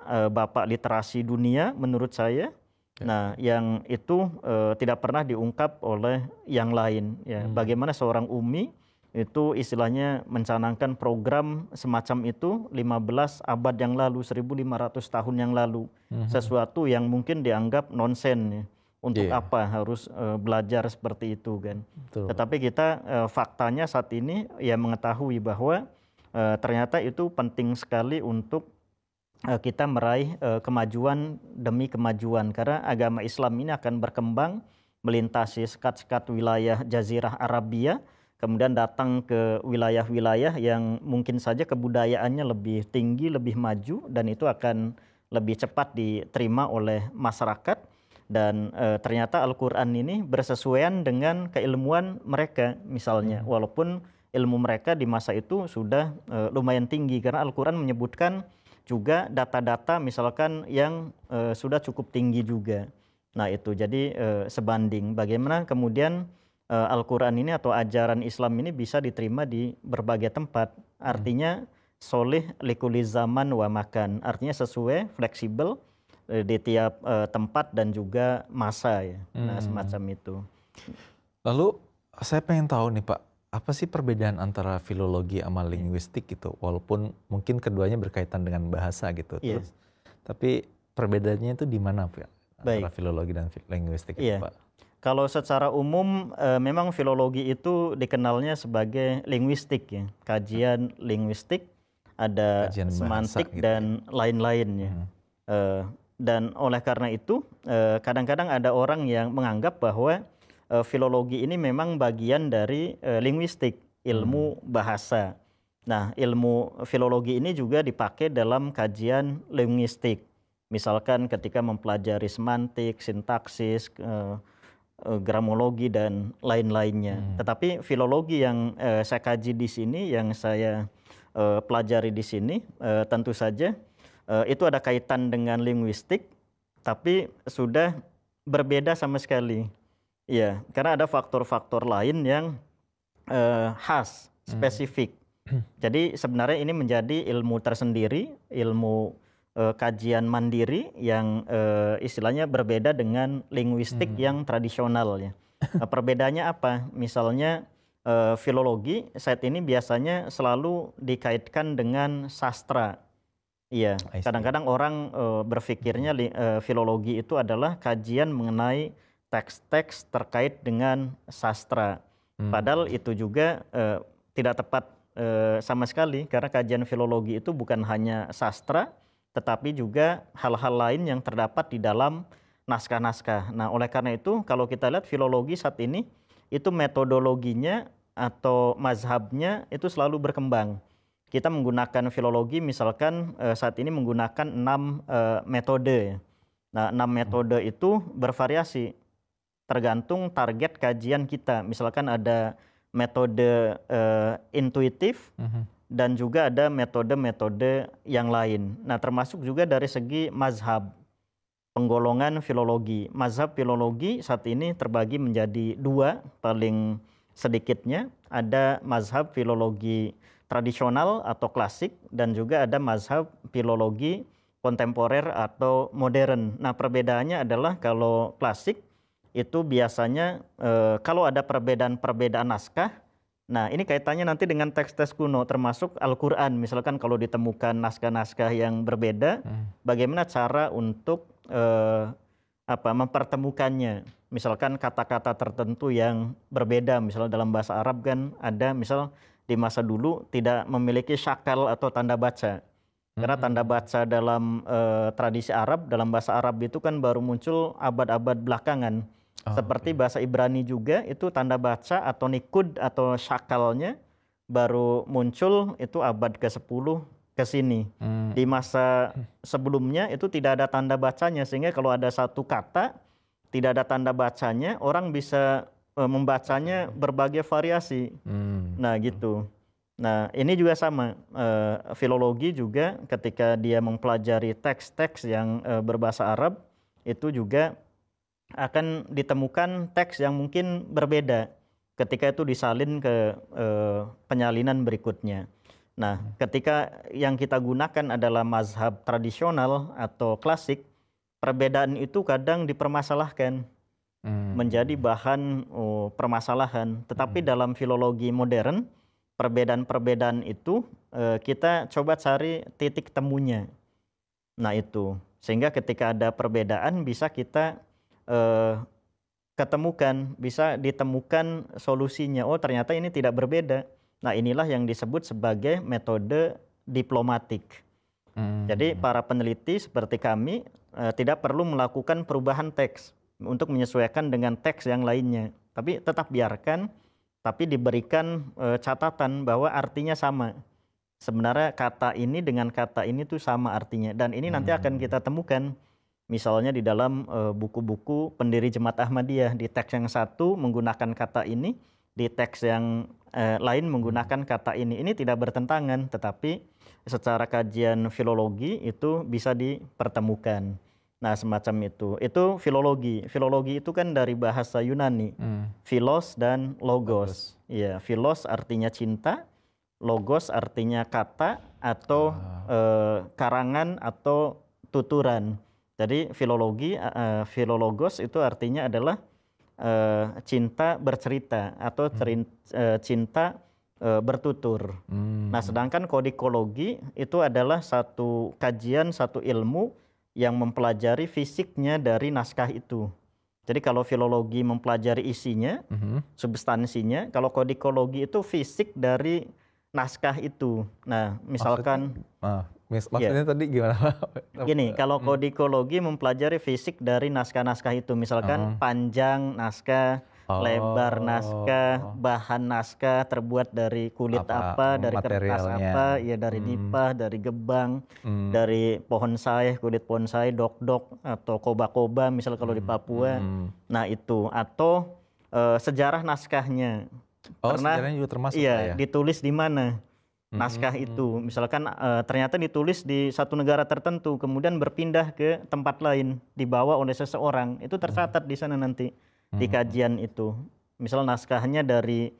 bapak literasi dunia menurut saya. Nah, yang itu tidak pernah diungkap oleh yang lain. Ya. Bagaimana seorang Umi itu istilahnya mencanangkan program semacam itu 15 abad yang lalu, 1500 tahun yang lalu. Sesuatu yang mungkin dianggap nonsen ya. Untuk apa harus belajar seperti itu kan. Betul. Tetapi kita faktanya saat ini ya mengetahui bahwa ternyata itu penting sekali untuk kita meraih kemajuan demi kemajuan. Karena agama Islam ini akan berkembang melintasi sekat-sekat wilayah Jazirah Arabia, kemudian datang ke wilayah-wilayah yang mungkin saja kebudayaannya lebih tinggi, lebih maju, dan itu akan lebih cepat diterima oleh masyarakat. Dan ternyata Al-Quran ini bersesuaian dengan keilmuan mereka misalnya. Walaupun ilmu mereka di masa itu sudah lumayan tinggi. Karena Al-Quran menyebutkan juga data-data misalkan yang sudah cukup tinggi juga. Nah itu jadi sebanding bagaimana kemudian Al-Quran ini atau ajaran Islam ini bisa diterima di berbagai tempat. Artinya solih likuli zaman wa makan. Artinya sesuai, fleksibel di tiap tempat dan juga masa ya. Nah semacam itu. Lalu saya pengen tahu nih Pak, apa sih perbedaan antara filologi sama linguistik gitu? Walaupun mungkin keduanya berkaitan dengan bahasa gitu. Terus, tapi perbedaannya itu di mana Pak? Antara filologi dan linguistik itu Pak? Kalau secara umum memang filologi itu dikenalnya sebagai linguistik ya. Kajian linguistik, ada kajian semantik gitu, dan lain-lainnya. Dan oleh karena itu kadang-kadang ada orang yang menganggap bahwa filologi ini memang bagian dari linguistik, ilmu bahasa. Nah, ilmu filologi ini juga dipakai dalam kajian linguistik. Misalkan ketika mempelajari semantik, sintaksis, gramologi dan lain-lainnya. Tetapi filologi yang saya kaji di sini, yang saya pelajari di sini, tentu saja itu ada kaitan dengan linguistik, tapi sudah berbeda sama sekali. Ya, karena ada faktor-faktor lain yang khas, spesifik. Jadi sebenarnya ini menjadi ilmu tersendiri, ilmu kajian mandiri yang istilahnya berbeda dengan linguistik yang tradisional ya. Perbedaannya apa? Misalnya filologi saat ini biasanya selalu dikaitkan dengan sastra. Iya, kadang-kadang orang berpikirnya filologi itu adalah kajian mengenai teks-teks terkait dengan sastra. Padahal itu juga tidak tepat sama sekali, karena kajian filologi itu bukan hanya sastra, tetapi juga hal-hal lain yang terdapat di dalam naskah-naskah. Nah, oleh karena itu kalau kita lihat filologi saat ini, itu metodologinya atau mazhabnya itu selalu berkembang. Kita menggunakan filologi misalkan saat ini menggunakan 6 metode. Nah, 6 metode itu bervariasi tergantung target kajian kita. Misalkan ada metode intuitif dan juga ada metode-metode yang lain. Nah, termasuk juga dari segi mazhab, penggolongan filologi. Mazhab filologi saat ini terbagi menjadi 2 paling sedikitnya. Ada mazhab filologi tradisional atau klasik, dan juga ada mazhab filologi kontemporer atau modern. Nah, perbedaannya adalah kalau klasik itu biasanya kalau ada perbedaan naskah, nah ini kaitannya nanti dengan teks-teks kuno termasuk Al-Quran. Misalkan kalau ditemukan naskah-naskah yang berbeda, bagaimana cara untuk mempertemukannya. Misalkan kata-kata tertentu yang berbeda, misalnya dalam bahasa Arab kan ada misal di masa dulu tidak memiliki syakal atau tanda baca. Karena tanda baca dalam tradisi Arab, dalam bahasa Arab itu kan baru muncul abad-abad belakangan. Seperti bahasa Ibrani juga itu tanda baca atau nikud atau syakalnya baru muncul itu abad ke-10 ke sini. Di masa sebelumnya itu tidak ada tanda bacanya, sehingga kalau ada satu kata tidak ada tanda bacanya, orang bisa membacanya berbagai variasi. Nah gitu. Nah ini juga sama, filologi juga ketika dia mempelajari teks-teks yang berbahasa Arab, itu juga akan ditemukan teks yang mungkin berbeda ketika itu disalin ke penyalinan berikutnya. Nah ketika yang kita gunakan adalah mazhab tradisional atau klasik, perbedaan itu kadang dipermasalahkan, menjadi bahan permasalahan. Tetapi dalam filologi modern perbedaan-perbedaan itu kita coba cari titik temunya. Nah itu, sehingga ketika ada perbedaan bisa kita ketemukan, bisa ditemukan solusinya. Oh ternyata ini tidak berbeda. Nah inilah yang disebut sebagai metode diplomatik. Jadi para peneliti seperti kami tidak perlu melakukan perubahan teks untuk menyesuaikan dengan teks yang lainnya. Tapi tetap biarkan, tapi diberikan catatan bahwa artinya sama. Sebenarnya kata ini dengan kata ini tuh sama artinya. Dan ini nanti akan kita temukan. Misalnya di dalam buku-buku pendiri Jemaat Ahmadiyah, di teks yang satu menggunakan kata ini, di teks yang lain menggunakan kata ini. Ini tidak bertentangan, tetapi secara kajian filologi itu bisa dipertemukan. Nah semacam itu. Itu filologi. Filologi itu kan dari bahasa Yunani, philos dan logos. Ya, philos artinya cinta, logos artinya kata atau karangan atau tuturan. Jadi filologos itu artinya adalah cinta bercerita atau cinta bertutur. Nah, sedangkan kodikologi itu adalah satu kajian, satu ilmu yang mempelajari fisiknya dari naskah itu. Jadi kalau filologi mempelajari isinya, substansinya, kalau kodikologi itu fisik dari naskah itu. Nah, misalkan maksudnya tadi gimana? Gini, kalau kodikologi mempelajari fisik dari naskah-naskah itu, misalkan panjang naskah, lebar naskah, bahan naskah terbuat dari kulit apa, dari kertas apa, ya dari nipah, dari gebang, dari pohon saeh, kulit pohon saeh, dok-dok atau koba-koba, misal kalau di Papua. Nah itu, atau sejarah naskahnya. Sejarahnya juga termasuk ya? Ditulis di mana naskah itu, misalkan ternyata ditulis di satu negara tertentu, kemudian berpindah ke tempat lain, dibawa oleh seseorang, itu tercatat di sana nanti di kajian itu. Misal naskahnya dari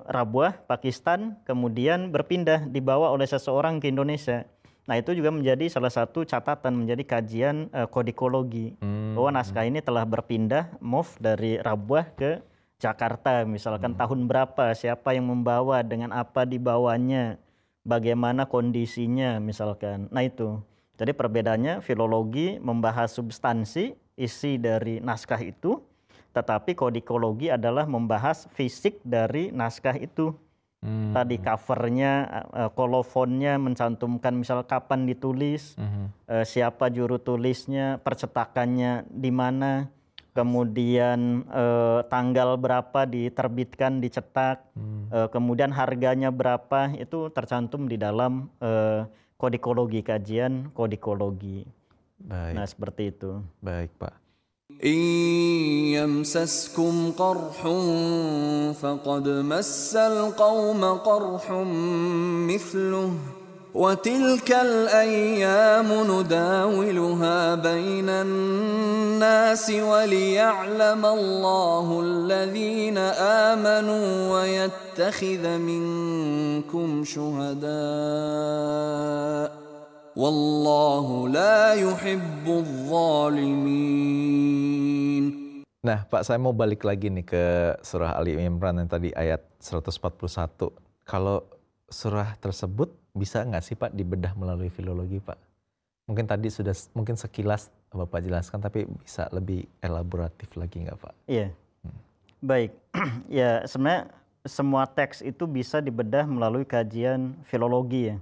Rabuah, Pakistan, kemudian berpindah, dibawa oleh seseorang ke Indonesia. Nah itu juga menjadi salah satu catatan, menjadi kajian kodikologi, bahwa naskah ini telah berpindah, move dari Rabuah ke Jakarta, misalkan tahun berapa, siapa yang membawa, dengan apa dibawanya, bagaimana kondisinya misalkan. Nah itu, jadi perbedaannya filologi membahas substansi, isi dari naskah itu, tetapi kodikologi adalah membahas fisik dari naskah itu. Tadi covernya, kolofonnya mencantumkan misal kapan ditulis, siapa juru tulisnya, percetakannya di mana, kemudian tanggal berapa diterbitkan, dicetak, kemudian harganya berapa, itu tercantum di dalam kodikologi, kajian kodikologi. Baik. Nah seperti itu. Baik Pak. إن يمسسكم قرح فقد مس القوم قرح مثله وتلك الأيام نداولها بين الناس وليعلم الله الذين آمنوا ويتخذ منكم شهداء Wallahu la yuhibbul zalimin. Nah Pak, saya mau balik lagi nih ke surah Ali Imran yang tadi ayat 141. Kalau surah tersebut bisa nggak sih Pak dibedah melalui filologi Pak? Mungkin tadi sudah mungkin sekilas Bapak jelaskan, tapi bisa lebih elaboratif lagi nggak Pak? Iya, baik. Ya sebenarnya semua teks itu bisa dibedah melalui kajian filologi ya.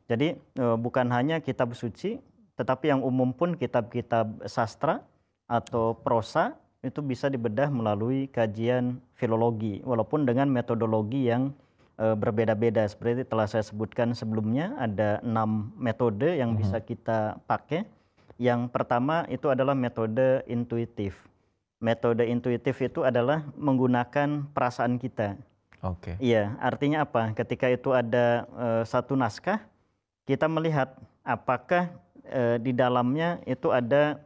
Jadi bukan hanya kitab suci, tetapi yang umum pun kitab-kitab sastra atau prosa itu bisa dibedah melalui kajian filologi, walaupun dengan metodologi yang berbeda-beda. Seperti telah saya sebutkan sebelumnya, ada 6 metode yang bisa kita pakai. Yang pertama itu adalah metode intuitif. Metode intuitif itu adalah menggunakan perasaan kita. Oke. Iya, artinya apa? Ketika itu ada satu naskah, kita melihat apakah di dalamnya itu ada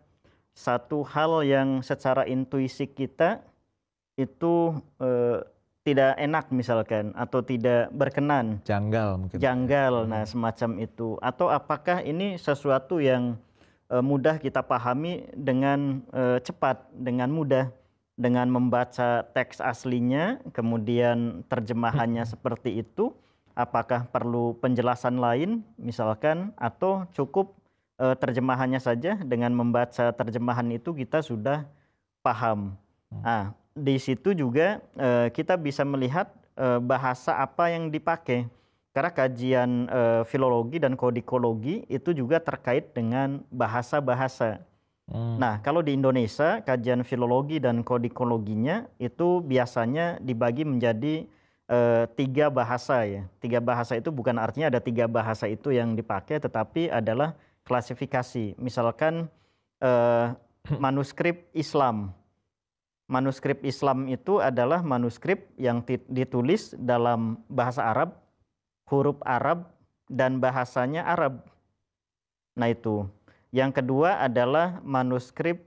satu hal yang secara intuisi kita itu tidak enak misalkan, atau tidak berkenan. Janggal mungkin. Janggal, nah semacam itu. Atau apakah ini sesuatu yang mudah kita pahami dengan cepat, dengan mudah. dengan membaca teks aslinya, kemudian terjemahannya seperti itu, apakah perlu penjelasan lain misalkan, atau cukup terjemahannya saja, dengan membaca terjemahan itu kita sudah paham. Nah, di situ juga kita bisa melihat bahasa apa yang dipakai. Karena kajian filologi dan kodikologi itu juga terkait dengan bahasa-bahasa. Nah, kalau di Indonesia, kajian filologi dan kodikologinya itu biasanya dibagi menjadi 3 bahasa ya. 3 bahasa itu bukan artinya ada 3 bahasa itu yang dipakai, tetapi adalah klasifikasi. Misalkan manuskrip Islam. Manuskrip Islam itu adalah manuskrip yang ditulis dalam bahasa Arab, huruf Arab, dan bahasanya Arab. Nah itu. Yang kedua adalah manuskrip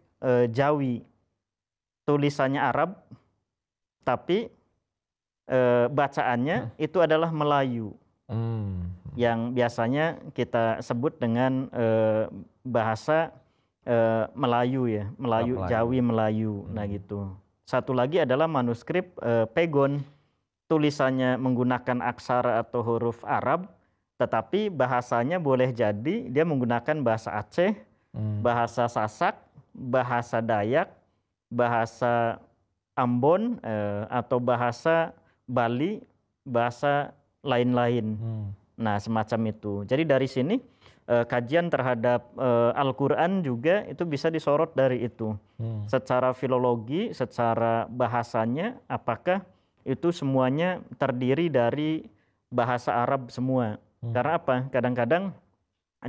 Jawi, tulisannya Arab, tapi bacaannya itu adalah Melayu, yang biasanya kita sebut dengan bahasa Melayu ya, Melayu, Jawi, Melayu. Nah gitu. Satu lagi adalah manuskrip Pegon, tulisannya menggunakan aksara atau huruf Arab, tetapi bahasanya boleh jadi dia menggunakan bahasa Aceh, bahasa Sasak, bahasa Dayak, bahasa Ambon, atau bahasa Bali, bahasa lain-lain. Nah, semacam itu. Jadi dari sini kajian terhadap Al-Quran juga itu bisa disorot dari itu. Secara filologi, secara bahasanya, apakah itu semuanya terdiri dari bahasa Arab semua. Karena apa? Kadang-kadang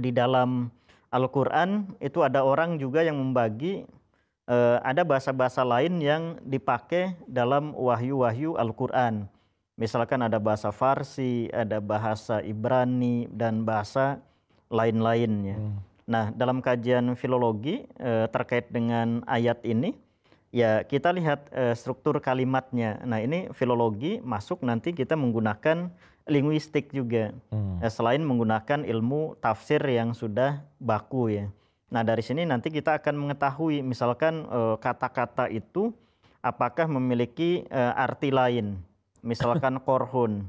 di dalam Al-Quran itu ada orang juga yang membagi ada bahasa-bahasa lain yang dipakai dalam wahyu-wahyu Al-Quran. Misalkan ada bahasa Farsi, ada bahasa Ibrani, dan bahasa lain-lainnya. Nah, dalam kajian filologi terkait dengan ayat ini, ya kita lihat struktur kalimatnya. Nah, ini filologi masuk, nanti kita menggunakan linguistik juga, selain menggunakan ilmu tafsir yang sudah baku ya. Nah, dari sini nanti kita akan mengetahui misalkan kata-kata itu apakah memiliki arti lain. Misalkan korhun,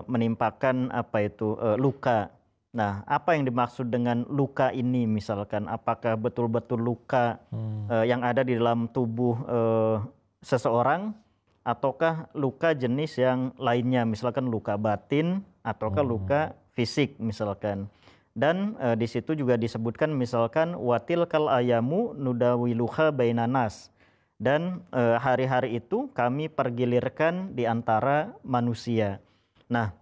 menimpakan apa itu luka. Nah, apa yang dimaksud dengan luka ini misalkan? Apakah betul-betul luka yang ada di dalam tubuh seseorang, ataukah luka jenis yang lainnya, misalkan luka batin ataukah luka fisik misalkan. Dan di situ juga disebutkan misalkan watil kal ayamu nudawiluha bainanas, dan hari-hari itu kami pergilirkan di antara manusia. Nah,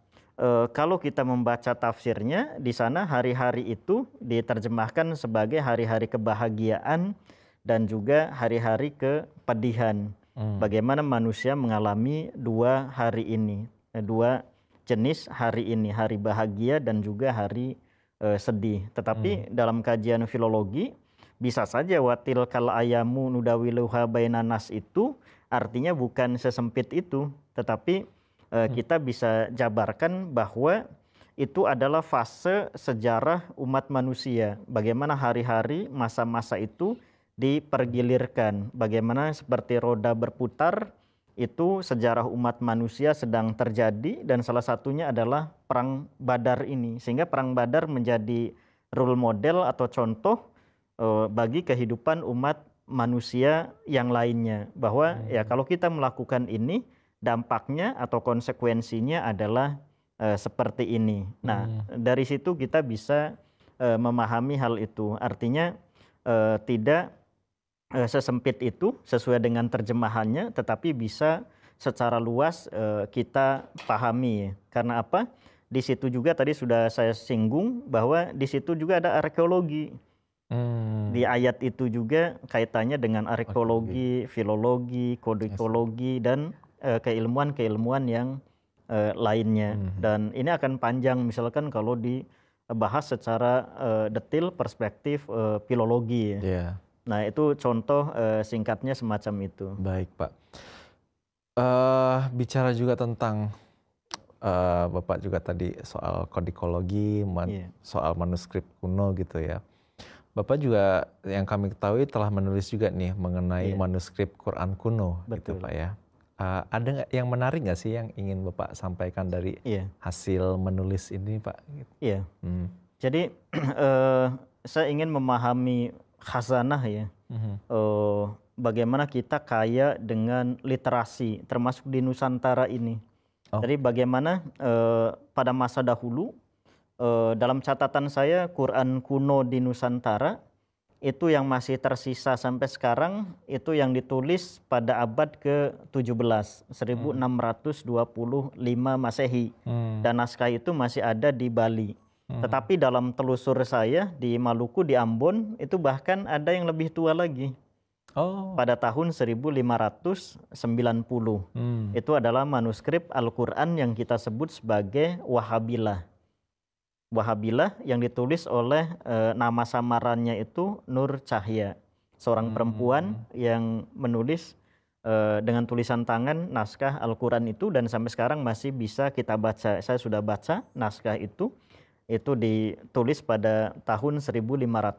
kalau kita membaca tafsirnya, di sana hari-hari itu diterjemahkan sebagai hari-hari kebahagiaan dan juga hari-hari kepedihan. Bagaimana manusia mengalami 2 hari ini, 2 jenis hari ini, hari bahagia dan juga hari sedih. Tetapi dalam kajian filologi bisa saja watil kal ayamu nudawiluha bainanas itu artinya bukan sesempit itu, tetapi kita bisa jabarkan bahwa itu adalah fase sejarah umat manusia. Bagaimana hari-hari masa-masa itu dipergilirkan, bagaimana seperti roda berputar, itu sejarah umat manusia sedang terjadi, dan salah satunya adalah Perang Badar ini. Sehingga Perang Badar menjadi role model atau contoh bagi kehidupan umat manusia yang lainnya. Bahwa ya kalau kita melakukan ini, dampaknya atau konsekuensinya adalah seperti ini. Nah, dari situ kita bisa memahami hal itu. Artinya tidak sesempit itu sesuai dengan terjemahannya, tetapi bisa secara luas kita pahami. Karena apa? Di situ juga tadi sudah saya singgung bahwa di situ juga ada arkeologi. Di ayat itu juga kaitannya dengan arkeologi, filologi, kodikologi, dan keilmuan-keilmuan yang lainnya. Dan ini akan panjang misalkan kalau dibahas secara detail perspektif filologi ya. Nah, itu contoh singkatnya semacam itu. Baik, Pak. Bicara juga tentang Bapak juga tadi soal kodikologi, soal manuskrip kuno gitu ya. Bapak juga yang kami ketahui telah menulis juga nih mengenai Iya. manuskrip Quran kuno, gitu Betul. Pak ya. Ada nggak yang menarik nggak sih yang ingin Bapak sampaikan dari Iya. hasil menulis ini, Pak? Iya. Hmm. Jadi saya ingin memahami khazanah ya. Bagaimana kita kaya dengan literasi, termasuk di Nusantara ini. Oh. Jadi bagaimana pada masa dahulu, dalam catatan saya Quran kuno di Nusantara itu yang masih tersisa sampai sekarang itu yang ditulis pada abad ke-17, 1625 Masehi. Dan naskah itu masih ada di Bali. Tetapi dalam telusur saya di Maluku, di Ambon, itu bahkan ada yang lebih tua lagi. Pada tahun 1590. Itu adalah manuskrip Al-Quran yang kita sebut sebagai Wahabilah. Wahabilah yang ditulis oleh nama samarannya itu Nur Cahya, seorang perempuan yang menulis dengan tulisan tangan naskah Al-Quran itu, dan sampai sekarang masih bisa kita baca. Saya sudah baca naskah itu ditulis pada tahun 1590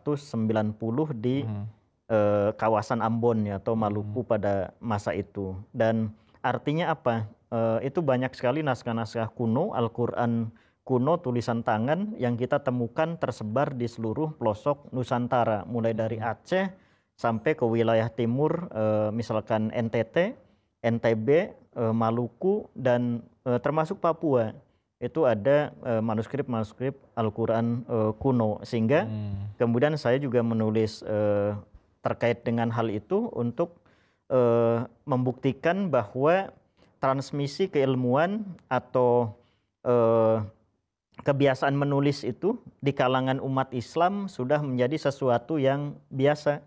di kawasan Ambon ya, atau Maluku pada masa itu. Dan artinya apa? Itu banyak sekali naskah-naskah kuno Al-Quran kuno tulisan tangan yang kita temukan tersebar di seluruh pelosok Nusantara, mulai dari Aceh sampai ke wilayah timur, misalkan NTT, NTB, Maluku, dan termasuk Papua. Itu ada manuskrip-manuskrip Al-Quran kuno. Sehingga kemudian saya juga menulis terkait dengan hal itu untuk membuktikan bahwa transmisi keilmuan atau kebiasaan menulis itu di kalangan umat Islam sudah menjadi sesuatu yang biasa.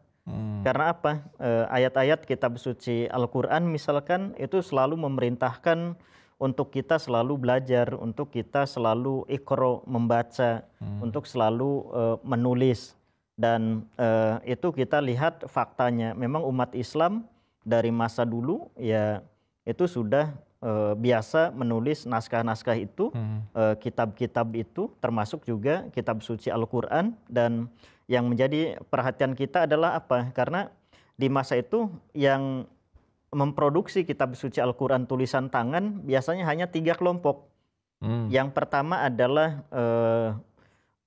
Karena apa? Ayat-ayat kitab suci Al-Quran misalkan itu selalu memerintahkan untuk kita selalu belajar, untuk kita selalu iqra, membaca, untuk selalu menulis. Dan itu kita lihat faktanya, memang umat Islam dari masa dulu ya itu sudah biasa menulis naskah-naskah itu, kitab-kitab itu, termasuk juga kitab suci Al-Quran. Dan yang menjadi perhatian kita adalah apa? Karena di masa itu yang memproduksi kitab suci Al-Quran tulisan tangan biasanya hanya 3 kelompok. Yang pertama adalah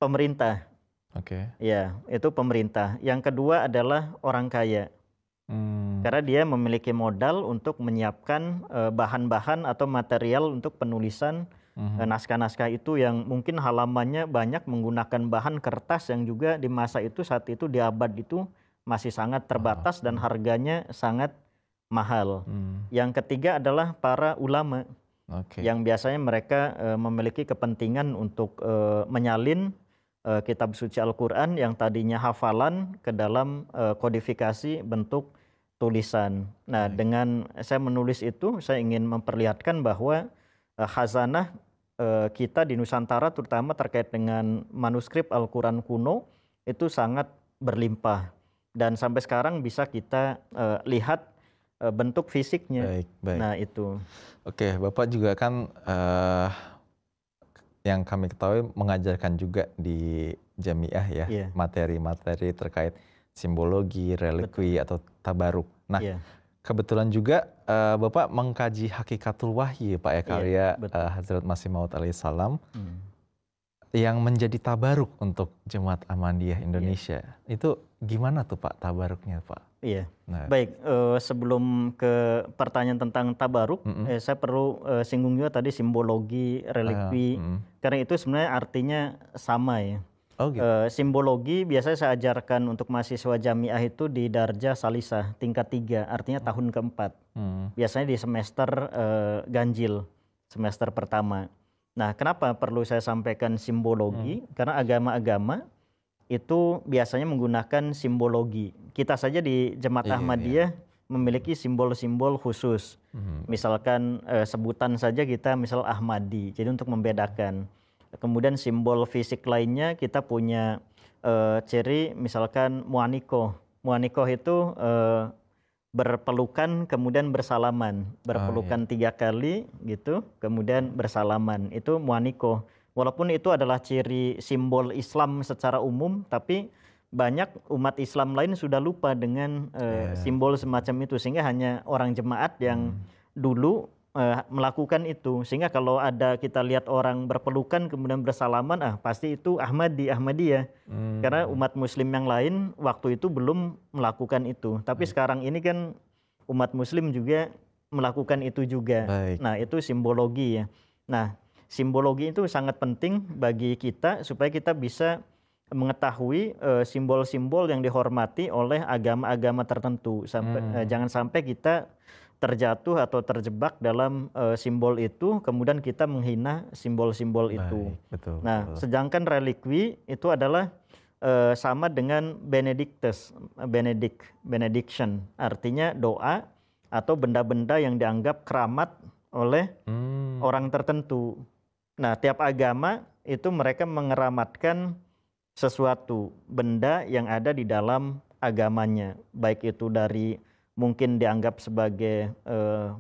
pemerintah. Ya, itu pemerintah. Yang kedua adalah orang kaya. Karena dia memiliki modal untuk menyiapkan bahan-bahan atau material untuk penulisan naskah-naskah itu yang mungkin halamannya banyak, menggunakan bahan kertas yang juga di masa itu, saat itu di abad itu masih sangat terbatas dan harganya sangat mahal. Yang ketiga adalah para ulama, yang biasanya mereka memiliki kepentingan untuk menyalin kitab suci Al-Quran yang tadinya hafalan ke dalam kodifikasi bentuk tulisan. Nah, dengan saya menulis itu, saya ingin memperlihatkan bahwa khazanah kita di Nusantara, terutama terkait dengan manuskrip Al-Quran kuno, itu sangat berlimpah. Dan sampai sekarang bisa kita lihat bentuk fisiknya. Baik. Nah, itu. Oke, Bapak juga kan yang kami ketahui mengajarkan juga di Jamiah ya, materi-materi terkait simbologi, relikwi atau tabaruk. Nah, kebetulan juga Bapak mengkaji Hakikatul Wahyi, Pak ya, karya Hazrat Masih Maud alaihissalam yang menjadi tabaruk untuk Jemaat Ahmadiyah Indonesia. Itu gimana tuh Pak tabaruknya, Pak? Iya. Nah. Baik, sebelum ke pertanyaan tentang tabaruk, saya perlu singgung juga tadi simbologi, relikwi, karena itu sebenarnya artinya sama ya. Gitu. Simbologi biasanya saya ajarkan untuk mahasiswa Jamiah itu di Darjah Salisah tingkat 3, artinya tahun keempat. Biasanya di semester ganjil, semester pertama. Nah, kenapa perlu saya sampaikan simbologi? Karena agama-agama itu biasanya menggunakan simbologi. Kita saja di Jemaat Ahmadiyah memiliki simbol-simbol khusus. Misalkan sebutan saja kita misal Ahmadi, jadi untuk membedakan. Kemudian simbol fisik lainnya kita punya ciri misalkan muanikoh. Muanikoh itu berpelukan kemudian bersalaman. Berpelukan 3 kali gitu, kemudian bersalaman. Itu muanikoh. Walaupun itu adalah ciri simbol Islam secara umum, tapi banyak umat Islam lain sudah lupa dengan simbol semacam itu, sehingga hanya orang jemaat yang dulu melakukan itu. Sehingga kalau ada kita lihat orang berpelukan kemudian bersalaman, pasti itu Ahmadiyah. Karena umat muslim yang lain waktu itu belum melakukan itu. Tapi sekarang ini kan umat muslim juga melakukan itu juga. Baik. Nah, itu simbologi ya. Nah, simbologi itu sangat penting bagi kita supaya kita bisa mengetahui simbol-simbol yang dihormati oleh agama-agama tertentu. Jangan sampai kita terjatuh atau terjebak dalam simbol itu, kemudian kita menghina simbol-simbol itu. Betul, Nah, betul. sedangkan relikwi itu adalah sama dengan benediction, artinya doa atau benda-benda yang dianggap keramat oleh orang tertentu. Nah, tiap agama itu mereka mengeramatkan sesuatu benda yang ada di dalam agamanya, baik itu dari mungkin dianggap sebagai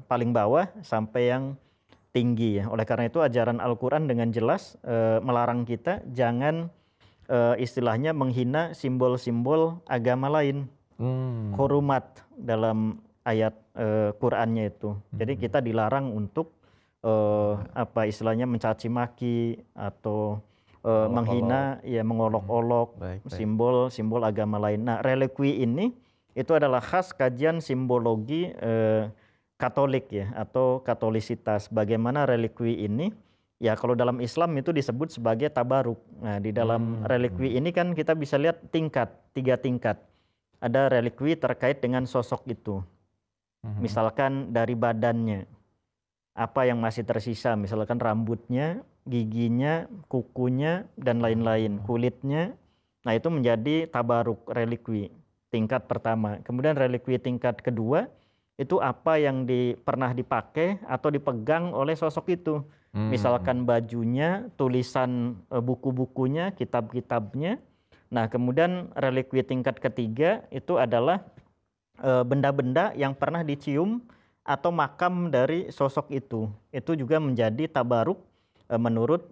paling bawah sampai yang tinggi ya. Oleh karena itu ajaran Al-Quran dengan jelas melarang kita jangan istilahnya menghina simbol-simbol agama lain. Hurumat dalam ayat Qurannya itu. Jadi kita dilarang untuk istilahnya mencaci maki atau menghina, ya mengolok-olok simbol-simbol agama lain. Nah, relikwi ini itu adalah khas kajian simbologi Katolik ya, atau Katolisitas. Bagaimana relikwi ini, ya kalau dalam Islam itu disebut sebagai tabaruk. Nah, di dalam relikwi ini kan kita bisa lihat tiga tingkat. Ada relikwi terkait dengan sosok itu. Misalkan dari badannya, apa yang masih tersisa, misalkan rambutnya, giginya, kukunya, dan lain-lain, kulitnya. Nah, itu menjadi tabaruk relikwi tingkat pertama. Kemudian relikwi tingkat kedua, itu apa yang pernah dipakai atau dipegang oleh sosok itu. Misalkan bajunya, tulisan buku-bukunya, kitab-kitabnya. Nah, kemudian relikwi tingkat ketiga itu adalah benda-benda yang pernah dicium atau makam dari sosok itu. Itu juga menjadi tabaruk menurut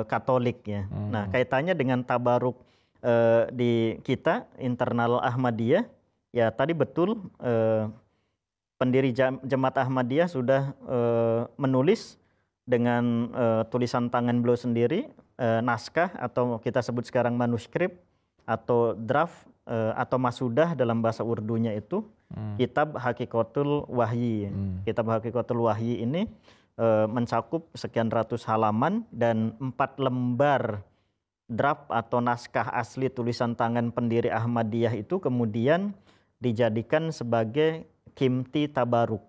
Katolik ya. Nah, kaitannya dengan tabaruk di kita internal Ahmadiyah, ya tadi betul pendiri Jemaat Ahmadiyah sudah menulis dengan tulisan tangan beliau sendiri naskah atau kita sebut sekarang manuskrip atau draft atau masudah dalam bahasa Urdunya itu Kitab Haqiqatul Wahyi. Kitab Haqiqatul Wahyi ini mencakup sekian ratus halaman dan 4 lembar draft atau naskah asli tulisan tangan pendiri Ahmadiyah itu kemudian dijadikan sebagai kimti tabaruk,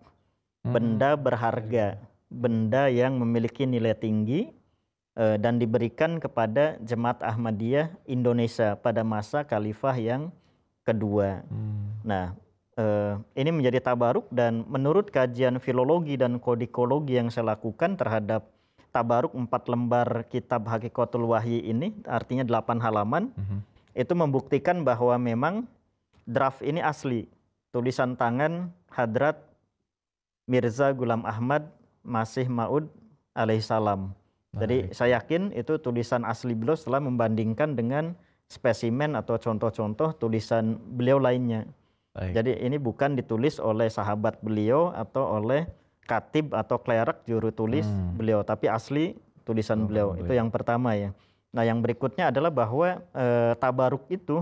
benda berharga, benda yang memiliki nilai tinggi dan diberikan kepada Jemaat Ahmadiyah Indonesia pada masa Khalifah yang kedua. Nah, ini menjadi tabaruk, dan menurut kajian filologi dan kodikologi yang saya lakukan terhadap tabaruk 4 lembar kitab Haqiqatul Wahyi ini, artinya 8 halaman, itu membuktikan bahwa memang draft ini asli, tulisan tangan Hadrat Mirza Ghulam Ahmad Masih Maud alaihissalam. Jadi saya yakin itu tulisan asli beliau setelah membandingkan dengan spesimen atau contoh-contoh tulisan beliau lainnya. Jadi ini bukan ditulis oleh sahabat beliau atau oleh katib atau klerek juru tulis beliau, tapi asli tulisan beliau. Itu yang pertama ya. Nah, yang berikutnya adalah bahwa tabaruk itu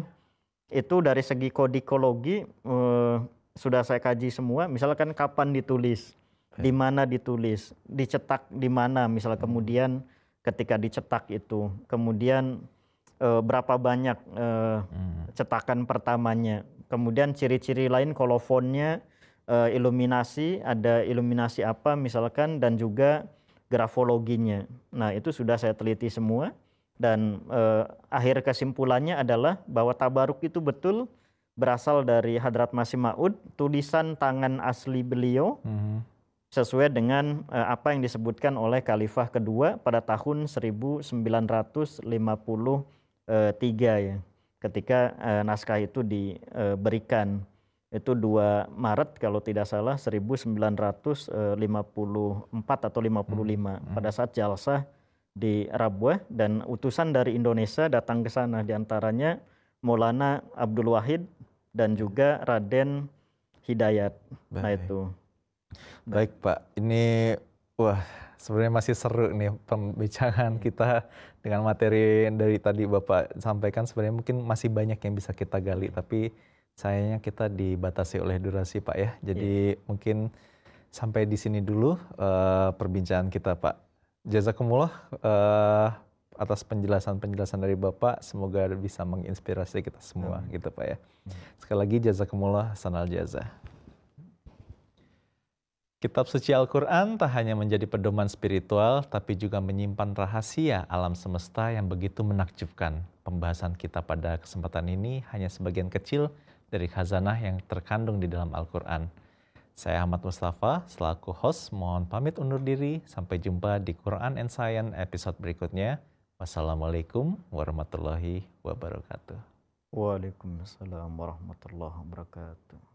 dari segi kodikologi sudah saya kaji semua. Misalkan kapan ditulis, di mana ditulis, dicetak di mana, misalnya kemudian ketika dicetak itu, kemudian berapa banyak cetakan pertamanya, kemudian ciri-ciri lain kolofonnya, iluminasi, ada iluminasi apa misalkan, dan juga grafologinya. Nah, itu sudah saya teliti semua, dan akhir kesimpulannya adalah bahwa tabaruk itu betul berasal dari Hadrat Masih Maud, tulisan tangan asli beliau, sesuai dengan apa yang disebutkan oleh Khalifah kedua pada tahun 1953 ya, ketika naskah itu diberikan. Itu 2 Maret kalau tidak salah 1954 atau 55 pada saat jalsah di Rabwah, dan utusan dari Indonesia datang ke sana, diantaranya Maulana Abdul Wahid dan juga Raden Hidayat. Nah itu. Baik Pak, ini sebenarnya masih seru nih pembicaraan kita dengan materi dari tadi Bapak sampaikan. Sebenarnya mungkin masih banyak yang bisa kita gali, tapi sayangnya kita dibatasi oleh durasi Pak ya. Jadi mungkin sampai di sini dulu perbincangan kita Pak. Jazakumullah atas penjelasan-penjelasan dari Bapak, semoga bisa menginspirasi kita semua gitu Pak ya. Sekali lagi jazakumullah hasanal jazah. Kitab suci Al-Quran tak hanya menjadi pedoman spiritual, tapi juga menyimpan rahasia alam semesta yang begitu menakjubkan. Pembahasan kita pada kesempatan ini hanya sebagian kecil dari khazanah yang terkandung di dalam Al-Quran. Saya Ahmad Mustafa, selaku host, mohon pamit undur diri. Sampai jumpa di Quran and Science episode berikutnya. Wassalamualaikum warahmatullahi wabarakatuh. Waalaikumsalam warahmatullahi wabarakatuh.